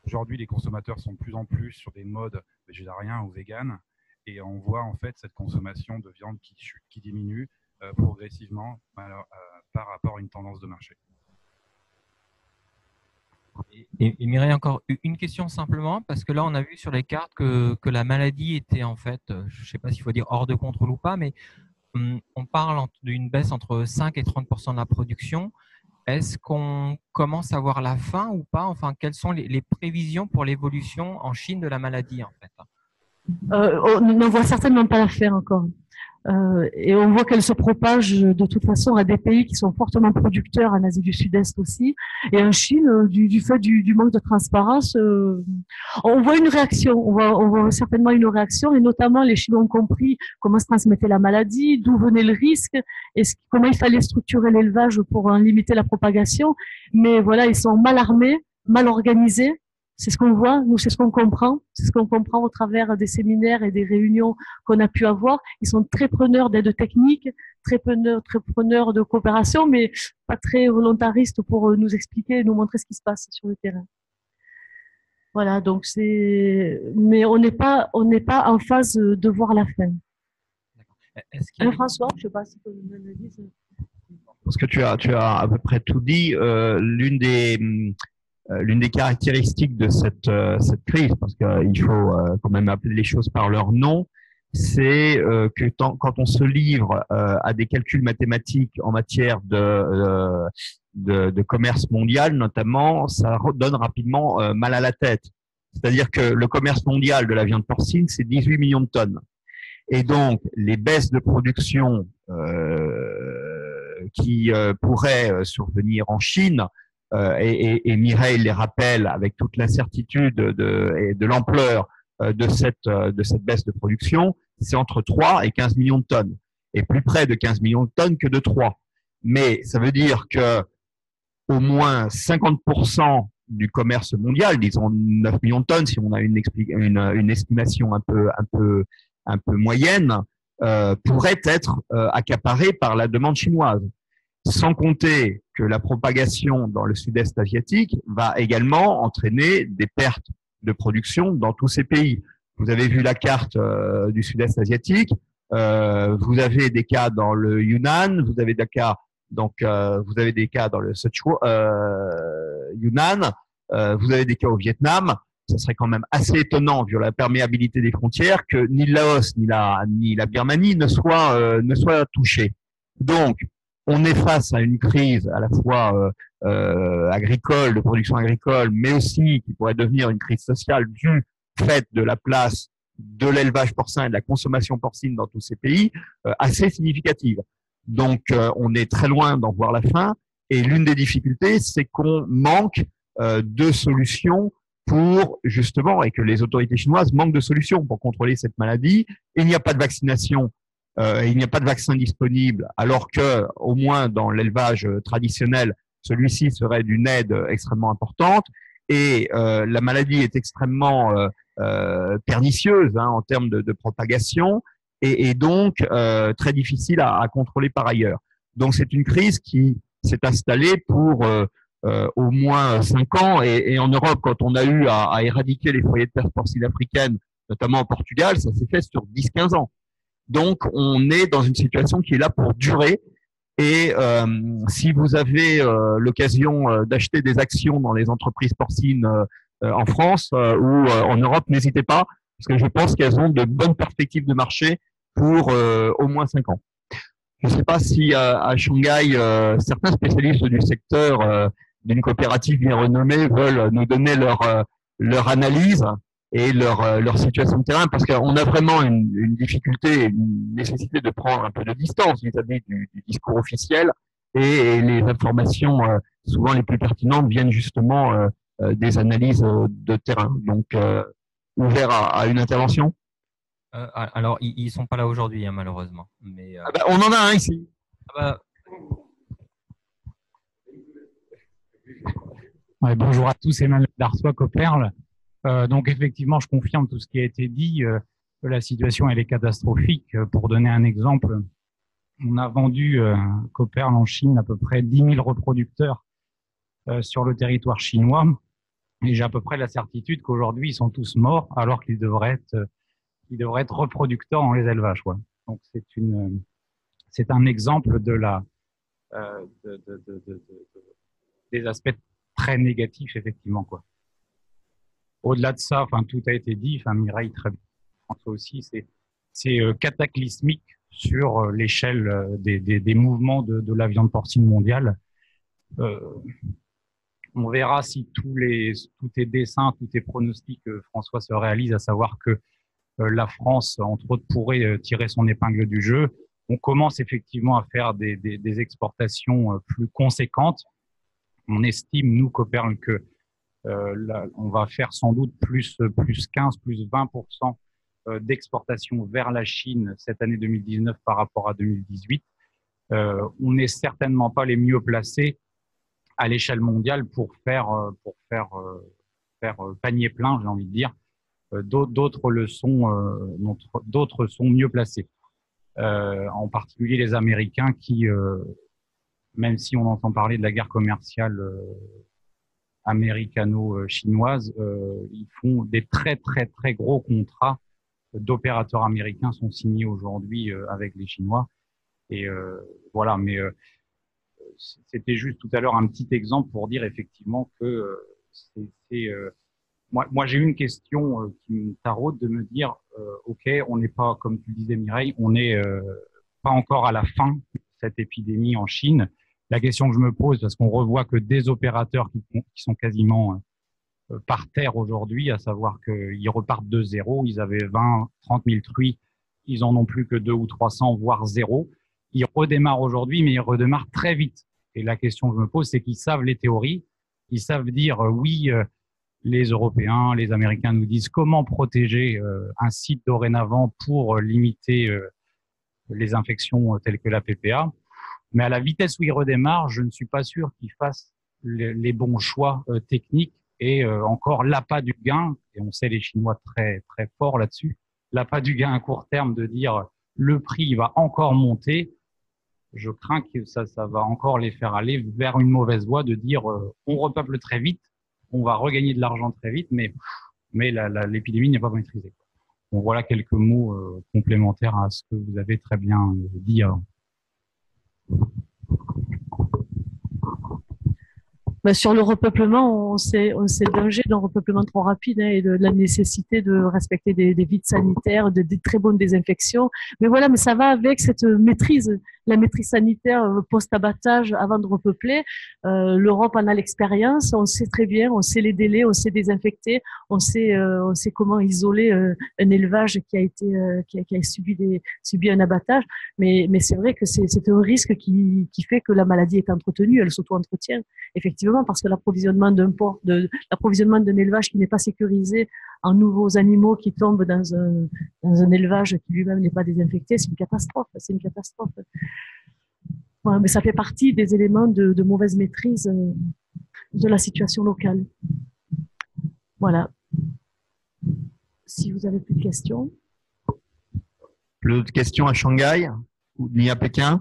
Aujourd'hui, les consommateurs sont de plus en plus sur des modes végétariens ou véganes et on voit en fait cette consommation de viande qui diminue progressivement par rapport à une tendance de marché. Et Mireille, encore une question simplement, parce que là, on a vu sur les cartes que la maladie était en fait, je ne sais pas s'il faut dire hors de contrôle ou pas, mais on parle d'une baisse entre 5 et 30% de la production. Est-ce qu'on commence à voir la fin ou pas? Enfin, quelles sont les prévisions pour l'évolution en Chine de la maladie en fait? On ne voit certainement pas la fin encore. Et on voit qu'elle se propage de toute façon à des pays qui sont fortement producteurs, en Asie du Sud-Est aussi, et en Chine, du fait du manque de transparence, on voit une réaction, on voit certainement une réaction, et notamment les Chinois ont compris comment se transmettait la maladie, d'où venait le risque, et comment il fallait structurer l'élevage pour en limiter la propagation, mais voilà, ils sont mal armés, mal organisés. C'est ce qu'on voit, nous, c'est ce qu'on comprend. C'est ce qu'on comprend au travers des séminaires et des réunions qu'on a pu avoir. Ils sont très preneurs d'aide technique, très preneurs de coopération, mais pas très volontaristes pour nous expliquer et nous montrer ce qui se passe sur le terrain. Voilà, donc mais on n'est pas en phase de voir la fin. François, je ne sais pas si tu peux me dire. Parce que tu as à peu près tout dit. L'une des caractéristiques de cette crise, parce qu'il faut quand même appeler les choses par leur nom, c'est que quand on se livre à des calculs mathématiques en matière de commerce mondial, notamment, ça donne rapidement mal à la tête. C'est-à-dire que le commerce mondial de la viande porcine, c'est 18 millions de tonnes. Et donc, les baisses de production qui pourraient survenir en Chine, et Mireille les rappelle avec toute l'incertitude et de l'ampleur de cette baisse de production, c'est entre 3 et 15 millions de tonnes. Et plus près de 15 millions de tonnes que de 3. Mais ça veut dire que au moins 50% du commerce mondial, disons 9 millions de tonnes, si on a une estimation un peu moyenne, pourrait être accaparé par la demande chinoise. Sans compter que la propagation dans le sud-est asiatique va également entraîner des pertes de production dans tous ces pays. Vous avez vu la carte du sud-est asiatique. Vous avez des cas dans le Yunnan, vous avez des cas dans le Sichuan, Yunnan, vous avez des cas au Vietnam. Ça serait quand même assez étonnant, vu la perméabilité des frontières, que ni le Laos ni la Birmanie ne soient touchés. Donc, on est face à une crise à la fois agricole, de production agricole, mais aussi qui pourrait devenir une crise sociale du fait de la place de l'élevage porcin et de la consommation porcine dans tous ces pays, assez significative. Donc, on est très loin d'en voir la fin. Et l'une des difficultés, c'est qu'on manque de solutions pour justement, et que les autorités chinoises manquent de solutions pour contrôler cette maladie. Il n'y a pas de vaccination, il n'y a pas de vaccin disponible, alors que, au moins dans l'élevage traditionnel, celui-ci serait d'une aide extrêmement importante. Et la maladie est extrêmement pernicieuse en termes de propagation et donc très difficile à contrôler par ailleurs. Donc c'est une crise qui s'est installée pour au moins 5 ans et en Europe, quand on a eu à éradiquer les foyers de peste porcine africaine, notamment au Portugal, ça s'est fait sur 10-15 ans. Donc on est dans une situation qui est là pour durer. Et si vous avez l'occasion d'acheter des actions dans les entreprises porcines en France ou en Europe, n'hésitez pas, parce que je pense qu'elles ont de bonnes perspectives de marché pour au moins 5 ans. Je ne sais pas si à Shanghai, certains spécialistes du secteur d'une coopérative bien renommée veulent nous donner leur analyse et leur situation de terrain, parce qu'on a vraiment une difficulté, une nécessité de prendre un peu de distance vis-à-vis du discours officiel, et les informations souvent les plus pertinentes viennent justement des analyses de terrain. Donc, ouvert à une intervention. Alors, ils ne sont pas là aujourd'hui, malheureusement. Mais, on en a un ici. Ouais, bonjour à tous, Emmanuel Darsois, Coperle. Donc effectivement, je confirme tout ce qui a été dit. La situation elle est catastrophique. Pour donner un exemple, on a vendu Coperle en Chine à peu près 10 000 reproducteurs sur le territoire chinois. Et j'ai à peu près la certitude qu'aujourd'hui, ils sont tous morts alors qu'ils devraient être reproducteurs dans les élevages. Ouais. Donc c'est un exemple des aspects très négatifs, effectivement, quoi. Au-delà de ça, tout a été dit, Mireille très bien, François aussi, c'est cataclysmique sur l'échelle des mouvements de la viande porcine mondiale. On verra si tous tes dessins, tous tes pronostics, François, se réalisent, à savoir que la France, entre autres, pourrait tirer son épingle du jeu. On commence effectivement à faire des exportations plus conséquentes. On estime, nous, Coperle, que on va faire sans doute plus 15, plus 20% d'exportation vers la Chine cette année 2019 par rapport à 2018. On n'est certainement pas les mieux placés à l'échelle mondiale pour faire panier plein, j'ai envie de dire. D'autres sont mieux placés. En particulier les Américains qui, même si on entend parler de la guerre commerciale américano-chinoise, ils font des très très très gros contrats d'opérateurs américains sont signés aujourd'hui avec les Chinois. Et voilà, mais c'était juste tout à l'heure un petit exemple pour dire effectivement que moi j'ai eu une question qui me taraude de me dire OK, on n'est pas, comme tu le disais Mireille, on n'est pas encore à la fin de cette épidémie en Chine. La question que je me pose, parce qu'on revoit que des opérateurs qui sont quasiment par terre aujourd'hui, à savoir qu'ils repartent de zéro, ils avaient 20, 30 000 truies, ils en ont plus que 200 ou 300, voire zéro. Ils redémarrent aujourd'hui, mais ils redémarrent très vite. Et la question que je me pose, c'est qu'ils savent les théories, ils savent dire oui, les Européens, les Américains nous disent comment protéger un site dorénavant pour limiter les infections telles que la PPA. Mais à la vitesse où ils redémarrent, je ne suis pas sûr qu'ils fassent les bons choix techniques et encore l'appât du gain, et on sait les Chinois très, très forts là-dessus, l'appât du gain à court terme de dire le prix va encore monter. Je crains que ça va encore les faire aller vers une mauvaise voie de dire on repeuple très vite, on va regagner de l'argent très vite, mais l'épidémie n'est pas maîtrisée. Bon, voilà quelques mots complémentaires à ce que vous avez très bien dit avant. Sur le repeuplement, on sait le danger d'un repeuplement trop rapide et de la nécessité de respecter des vides sanitaires, des très bonnes désinfections. Mais voilà, mais ça va avec cette maîtrise, la maîtrise sanitaire post-abattage avant de repeupler. L'Europe en a l'expérience, on sait très bien, on sait les délais, on sait désinfecter, on sait comment isoler un élevage qui a subi un abattage. Mais c'est vrai que c'est un risque qui fait que la maladie est entretenue, elle s'auto-entretient. Effectivement, parce que l'approvisionnement d'un élevage qui n'est pas sécurisé en nouveaux animaux qui tombent dans un élevage qui lui-même n'est pas désinfecté, c'est une catastrophe. Ouais, mais ça fait partie des éléments de mauvaise maîtrise de la situation locale. Voilà. Si vous avez plus de questions. Plus d'autres questions à Shanghai ni à Pékin?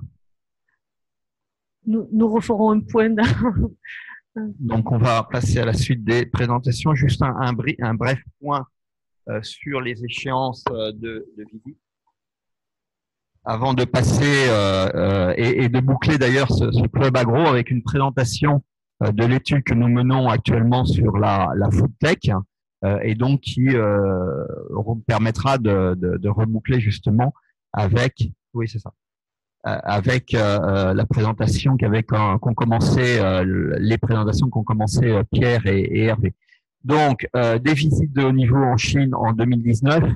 Nous referons un point dans... Donc, on va passer à la suite des présentations. Juste un bref point sur les échéances de visite. Avant de passer et de boucler d'ailleurs ce club agro avec une présentation de l'étude que nous menons actuellement sur la food tech et donc qui permettra de reboucler justement avec, oui c'est ça, avec la présentation qu'ont commencé les présentations qu'ont commencé Pierre et Hervé. Donc des visites de haut niveau en Chine en 2019,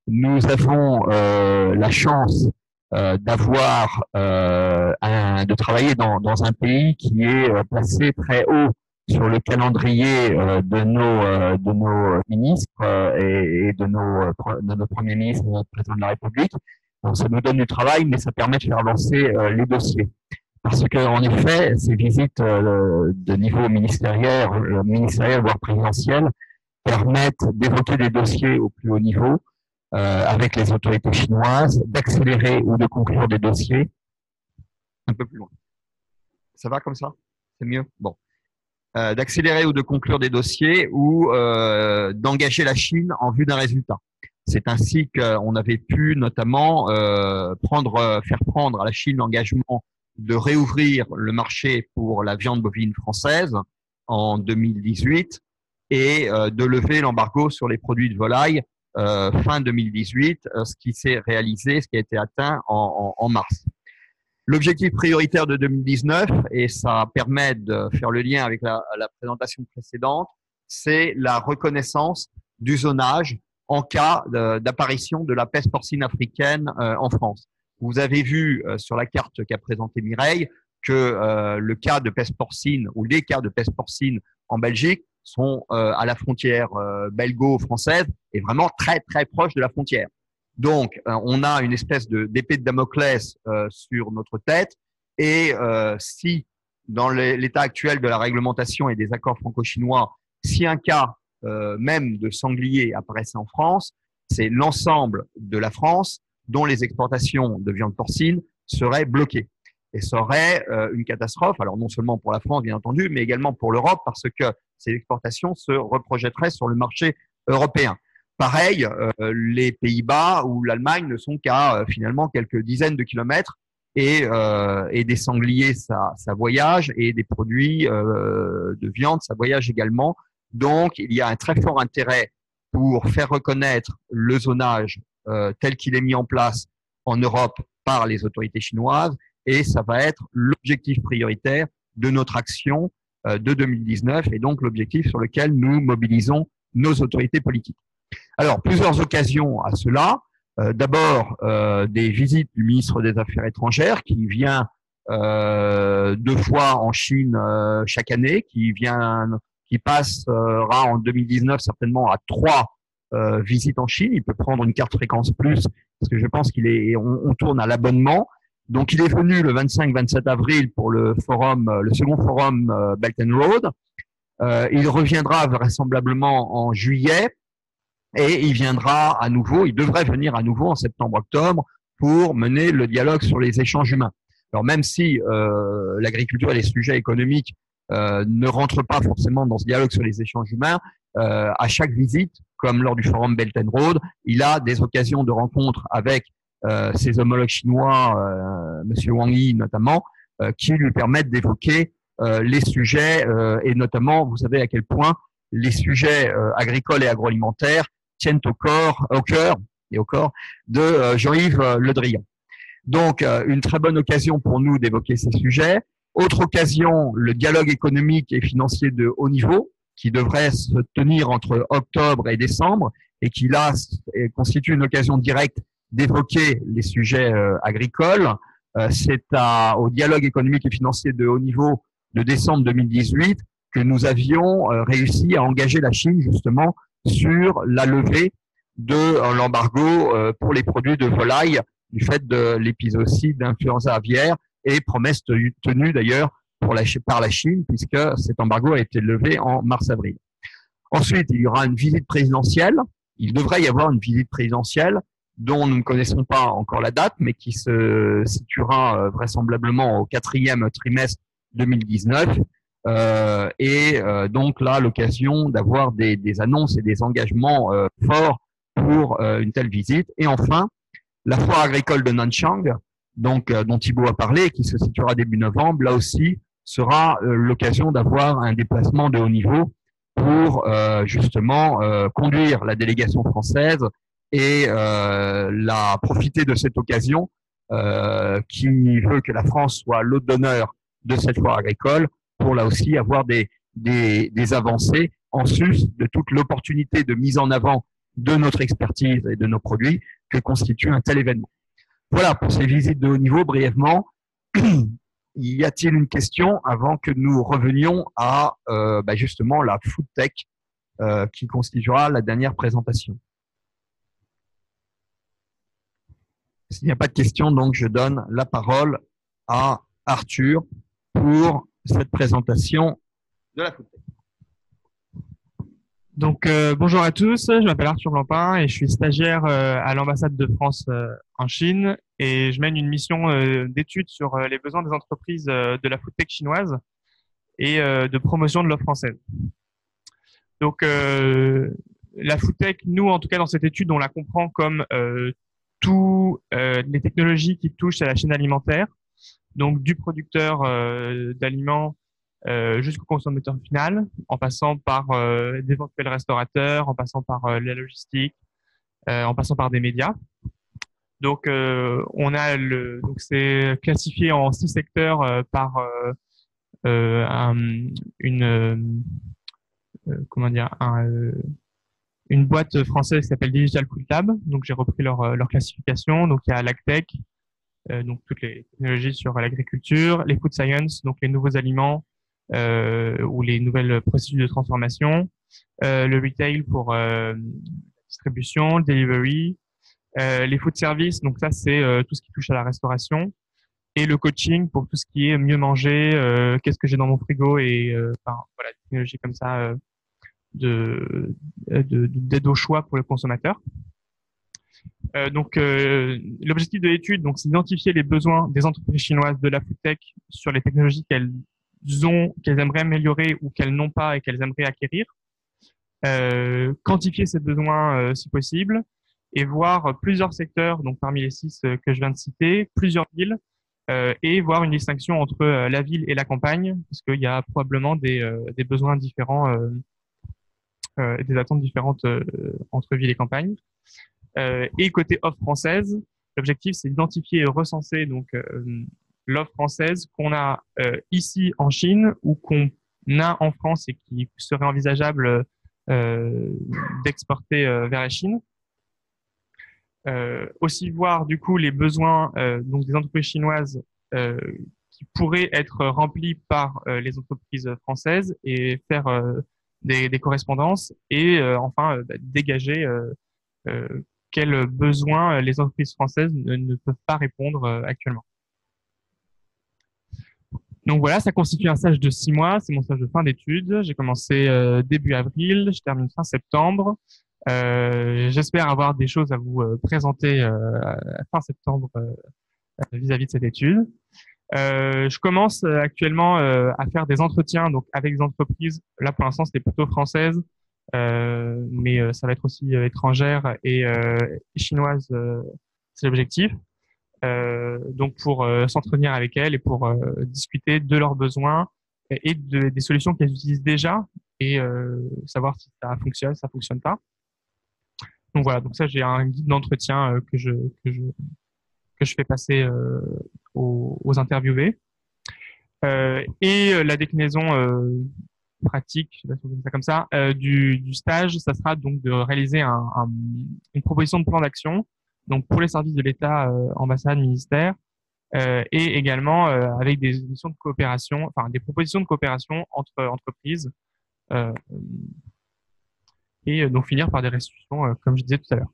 nous avons la chance de travailler dans un pays qui est placé très haut sur le calendrier de nos ministres et de nos premiers ministres et de notre président de la République. Donc, ça nous donne du travail, mais ça permet de faire avancer les dossiers. Parce que, en effet, ces visites de niveau ministériel, voire présidentiel, permettent d'évoquer des dossiers au plus haut niveau avec les autorités chinoises, d'accélérer ou de conclure des dossiers. Un peu plus loin. Ça va comme ça? C'est mieux? Bon. D'accélérer ou de conclure des dossiers ou d'engager la Chine en vue d'un résultat. C'est ainsi qu'on avait pu notamment faire prendre à la Chine l'engagement de réouvrir le marché pour la viande bovine française en 2018 et de lever l'embargo sur les produits de volaille fin 2018, ce qui s'est réalisé, ce qui a été atteint en mars. L'objectif prioritaire de 2019, et ça permet de faire le lien avec la présentation précédente, c'est la reconnaissance du zonage en cas d'apparition de la peste porcine africaine en France. Vous avez vu sur la carte qu'a présentée Mireille que le cas de peste porcine ou les cas de peste porcine en Belgique sont à la frontière belgo-française et vraiment très très proche de la frontière. Donc, on a une espèce d'épée de Damoclès sur notre tête et si dans l'état actuel de la réglementation et des accords franco-chinois, si un cas même de sanglier apparaissait en France, c'est l'ensemble de la France dont les exportations de viande porcine seraient bloquées. Et ça aurait une catastrophe, alors non seulement pour la France, bien entendu, mais également pour l'Europe, parce que ces exportations se reprojetteraient sur le marché européen. Pareil, les Pays-Bas ou l'Allemagne ne sont qu'à finalement quelques dizaines de kilomètres et des sangliers, ça voyage, et des produits de viande, ça voyage également. Donc, il y a un très fort intérêt pour faire reconnaître le zonage tel qu'il est mis en place en Europe par les autorités chinoises, et ça va être l'objectif prioritaire de notre action de 2019 et donc l'objectif sur lequel nous mobilisons nos autorités politiques. Alors, plusieurs occasions à cela. D'abord, des visites du ministre des Affaires étrangères qui vient 2 fois en Chine chaque année, qui passera en 2019 certainement à 3 visites en Chine. Il peut prendre une carte fréquence plus parce que je pense on tourne à l'abonnement. Donc, il est venu le 25-27 avril pour le second forum Belt and Road. Il reviendra vraisemblablement en juillet et il devrait venir à nouveau en septembre-octobre pour mener le dialogue sur les échanges humains. Alors, même si l'agriculture et les sujets économiques ne rentrent pas forcément dans ce dialogue sur les échanges humains, à chaque visite, comme lors du forum Belt and Road, il a des occasions de rencontre avec ses homologues chinois, Monsieur Wang Yi notamment, qui lui permettent d'évoquer les sujets et notamment, vous savez à quel point les sujets agricoles et agroalimentaires tiennent au cœur de Jean-Yves Le Drian. Donc, une très bonne occasion pour nous d'évoquer ces sujets. Autre occasion, le dialogue économique et financier de haut niveau, qui devrait se tenir entre octobre et décembre, et qui là constitue une occasion directe d'évoquer les sujets agricoles. C'est au dialogue économique et financier de haut niveau de décembre 2018 que nous avions réussi à engager la Chine justement sur la levée de l'embargo pour les produits de volaille du fait de l'épisode d'influenza aviaire, et promesse tenue d'ailleurs par la Chine puisque cet embargo a été levé en mars-avril. Ensuite, il y aura une visite présidentielle. Il devrait y avoir une visite présidentielle dont nous ne connaissons pas encore la date, mais qui se situera vraisemblablement au 4e trimestre 2019. Donc là, l'occasion d'avoir des annonces et des engagements forts pour une telle visite. Et enfin, la foire agricole de Nanchang, donc dont Thibaut a parlé, qui se situera début novembre, là aussi sera l'occasion d'avoir un déplacement de haut niveau pour justement conduire la délégation française et profiter de cette occasion qui veut que la France soit l'hôte d'honneur de cette foire agricole pour là aussi avoir des avancées en sus de toute l'opportunité de mise en avant de notre expertise et de nos produits que constitue un tel événement. Voilà pour ces visites de haut niveau brièvement. Y a-t-il une question avant que nous revenions à justement la food tech qui constituera la dernière présentation? S'il n'y a pas de questions, donc je donne la parole à Arthur pour cette présentation de la food tech. Donc, bonjour à tous, je m'appelle Arthur Blampin et je suis stagiaire à l'ambassade de France en Chine, et je mène une mission d'étude sur les besoins des entreprises de la food tech chinoise et de promotion de l'offre française. Donc, la food tech, nous, en tout cas dans cette étude, on la comprend comme toutes les technologies qui touchent à la chaîne alimentaire, donc du producteur d'aliments jusqu'au consommateur final, en passant par d'éventuels restaurateurs, en passant par la logistique, en passant par des médias. Donc, donc c'est classifié en 6 secteurs par une boîte française qui s'appelle Digital Food Lab. Donc, j'ai repris leur classification. Donc, il y a l'agtech, donc toutes les technologies sur l'agriculture, les food science, donc les nouveaux aliments, ou les nouvelles procédures de transformation, le retail pour distribution, le delivery, les food services, donc ça c'est tout ce qui touche à la restauration, et le coaching pour tout ce qui est mieux manger, qu'est-ce que j'ai dans mon frigo, et voilà, des technologies comme ça d'aide au choix pour le consommateur. Donc l'objectif de l'étude, donc, c'est d'identifier les besoins des entreprises chinoises de la food tech sur les technologies qu'elles aimeraient améliorer ou qu'elles n'ont pas et qu'elles aimeraient acquérir, quantifier ces besoins si possible, et voir plusieurs secteurs, donc parmi les 6 que je viens de citer, plusieurs villes, et voir une distinction entre la ville et la campagne, parce qu'il y a probablement des besoins différents des attentes différentes entre villes et campagnes. Et côté offre française, l'objectif, c'est d'identifier et recenser donc l'offre française qu'on a ici en Chine ou qu'on a en France et qui serait envisageable d'exporter vers la Chine. Aussi voir du coup les besoins donc des entreprises chinoises qui pourraient être remplis par les entreprises françaises et faire des correspondances et enfin dégager quels besoins les entreprises françaises ne peuvent pas répondre actuellement. Donc voilà, ça constitue un stage de 6 mois, c'est mon stage de fin d'études. J'ai commencé début avril, je termine fin septembre. J'espère avoir des choses à vous présenter fin septembre vis-à-vis de cette étude. Je commence actuellement à faire des entretiens donc avec des entreprises. Là, pour l'instant, c'était plutôt française, mais ça va être aussi étrangère et chinoise. C'est l'objectif. Donc pour s'entretenir avec elles et pour discuter de leurs besoins et des solutions qu'elles utilisent déjà et savoir si ça fonctionne pas. Donc voilà, donc ça j'ai un guide d'entretien que je fais passer aux interviewés. Et la déclinaison pratique, je sais pas si on dit ça comme ça, du stage, ça sera donc de réaliser une proposition de plan d'action, donc pour les services de l'État, ambassades, ministères, et également avec des missions de coopération, enfin des propositions de coopération entre entreprises, et donc finir par des restitutions, comme je disais tout à l'heure.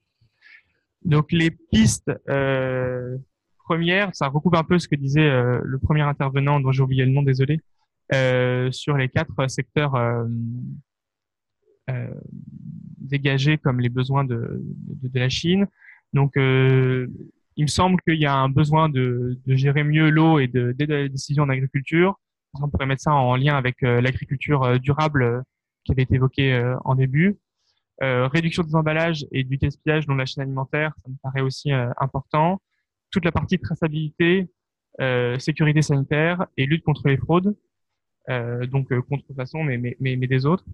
Donc les pistes premières, ça recoupe un peu ce que disait le premier intervenant, dont j'ai oublié le nom, désolé, sur les 4 secteurs dégagés comme les besoins de la Chine. Donc, il me semble qu'il y a un besoin de gérer mieux l'eau et d'aider à la décision en agriculture. On pourrait mettre ça en lien avec l'agriculture durable qui avait été évoquée en début. Réduction des emballages et du gaspillage dans la chaîne alimentaire, ça me paraît aussi important. Toute la partie traçabilité, sécurité sanitaire et lutte contre les fraudes, donc contrefaçon, mais des autres.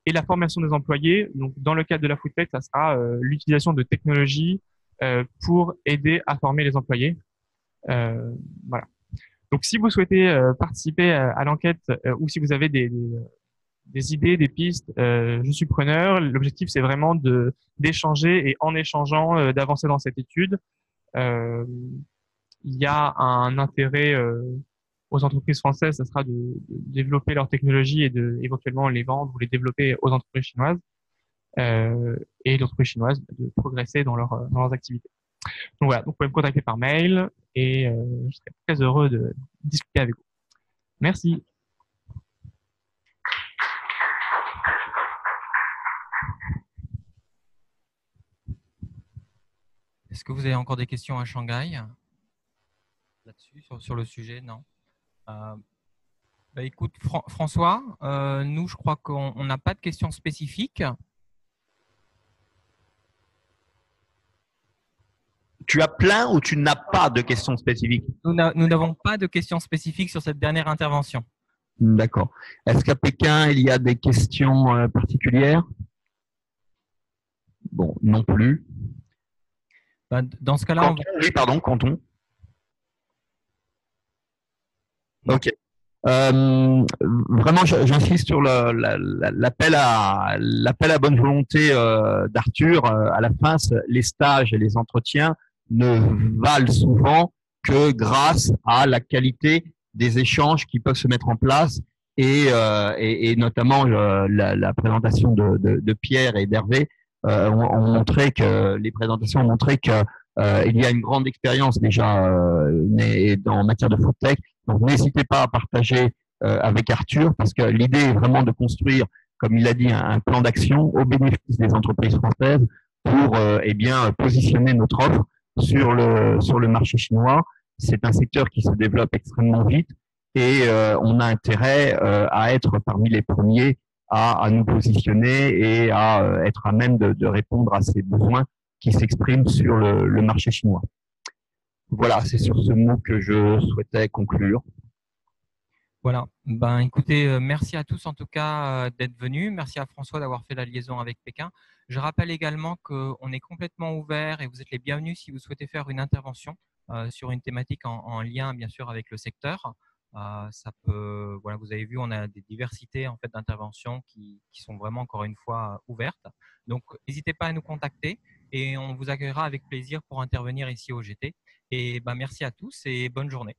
Et la formation des employés, donc dans le cadre de la foodtech, ça sera l'utilisation de technologies pour aider à former les employés. Voilà. Donc si vous souhaitez participer à l'enquête ou si vous avez des idées, des pistes, je suis preneur. L'objectif, c'est vraiment d'échanger et en échangeant, d'avancer dans cette étude. Il y a un intérêt aux entreprises françaises, ça sera de développer leur technologie et éventuellement les vendre ou les développer aux entreprises chinoises. Et les entreprises chinoises de progresser dans leurs activités. Donc voilà, donc vous pouvez me contacter par mail et je serai très heureux de discuter avec vous. Merci. Est-ce que vous avez encore des questions à Shanghai là-dessus, sur le sujet? Non. Écoute, François, nous, je crois qu'on n'a pas de questions spécifiques. Tu as plein ou tu n'as pas de questions spécifiques? Nous n'avons pas de questions spécifiques sur cette dernière intervention. D'accord. Est-ce qu'à Pékin, il y a des questions particulières? Bon, non plus. Dans ce cas-là, oui, pardon, Canton. Ok. Vraiment, j'insiste sur l'appel à bonne volonté d'Arthur. À la fin, les stages et les entretiens ne valent souvent que grâce à la qualité des échanges qui peuvent se mettre en place et notamment la présentation de Pierre et d'Hervé ont montré que les présentations ont montré que il y a une grande expérience déjà en matière de foodtech. Donc, n'hésitez pas à partager avec Arthur parce que l'idée est vraiment de construire, comme il l'a dit, un plan d'action au bénéfice des entreprises françaises pour positionner notre offre sur le marché chinois. C'est un secteur qui se développe extrêmement vite et on a intérêt à être parmi les premiers à nous positionner et à être à même de répondre à ces besoins qui s'expriment sur le marché chinois. Voilà, c'est sur ce mot que je souhaitais conclure. Voilà. Ben, écoutez, merci à tous en tout cas d'être venus. Merci à François d'avoir fait la liaison avec Pékin. Je rappelle également qu'on est complètement ouvert et vous êtes les bienvenus si vous souhaitez faire une intervention sur une thématique en lien bien sûr avec le secteur. Ça peut, voilà, vous avez vu, on a des diversités en fait d'interventions qui sont vraiment encore une fois ouvertes. Donc, n'hésitez pas à nous contacter et on vous accueillera avec plaisir pour intervenir ici au GT. Et ben, merci à tous et bonne journée.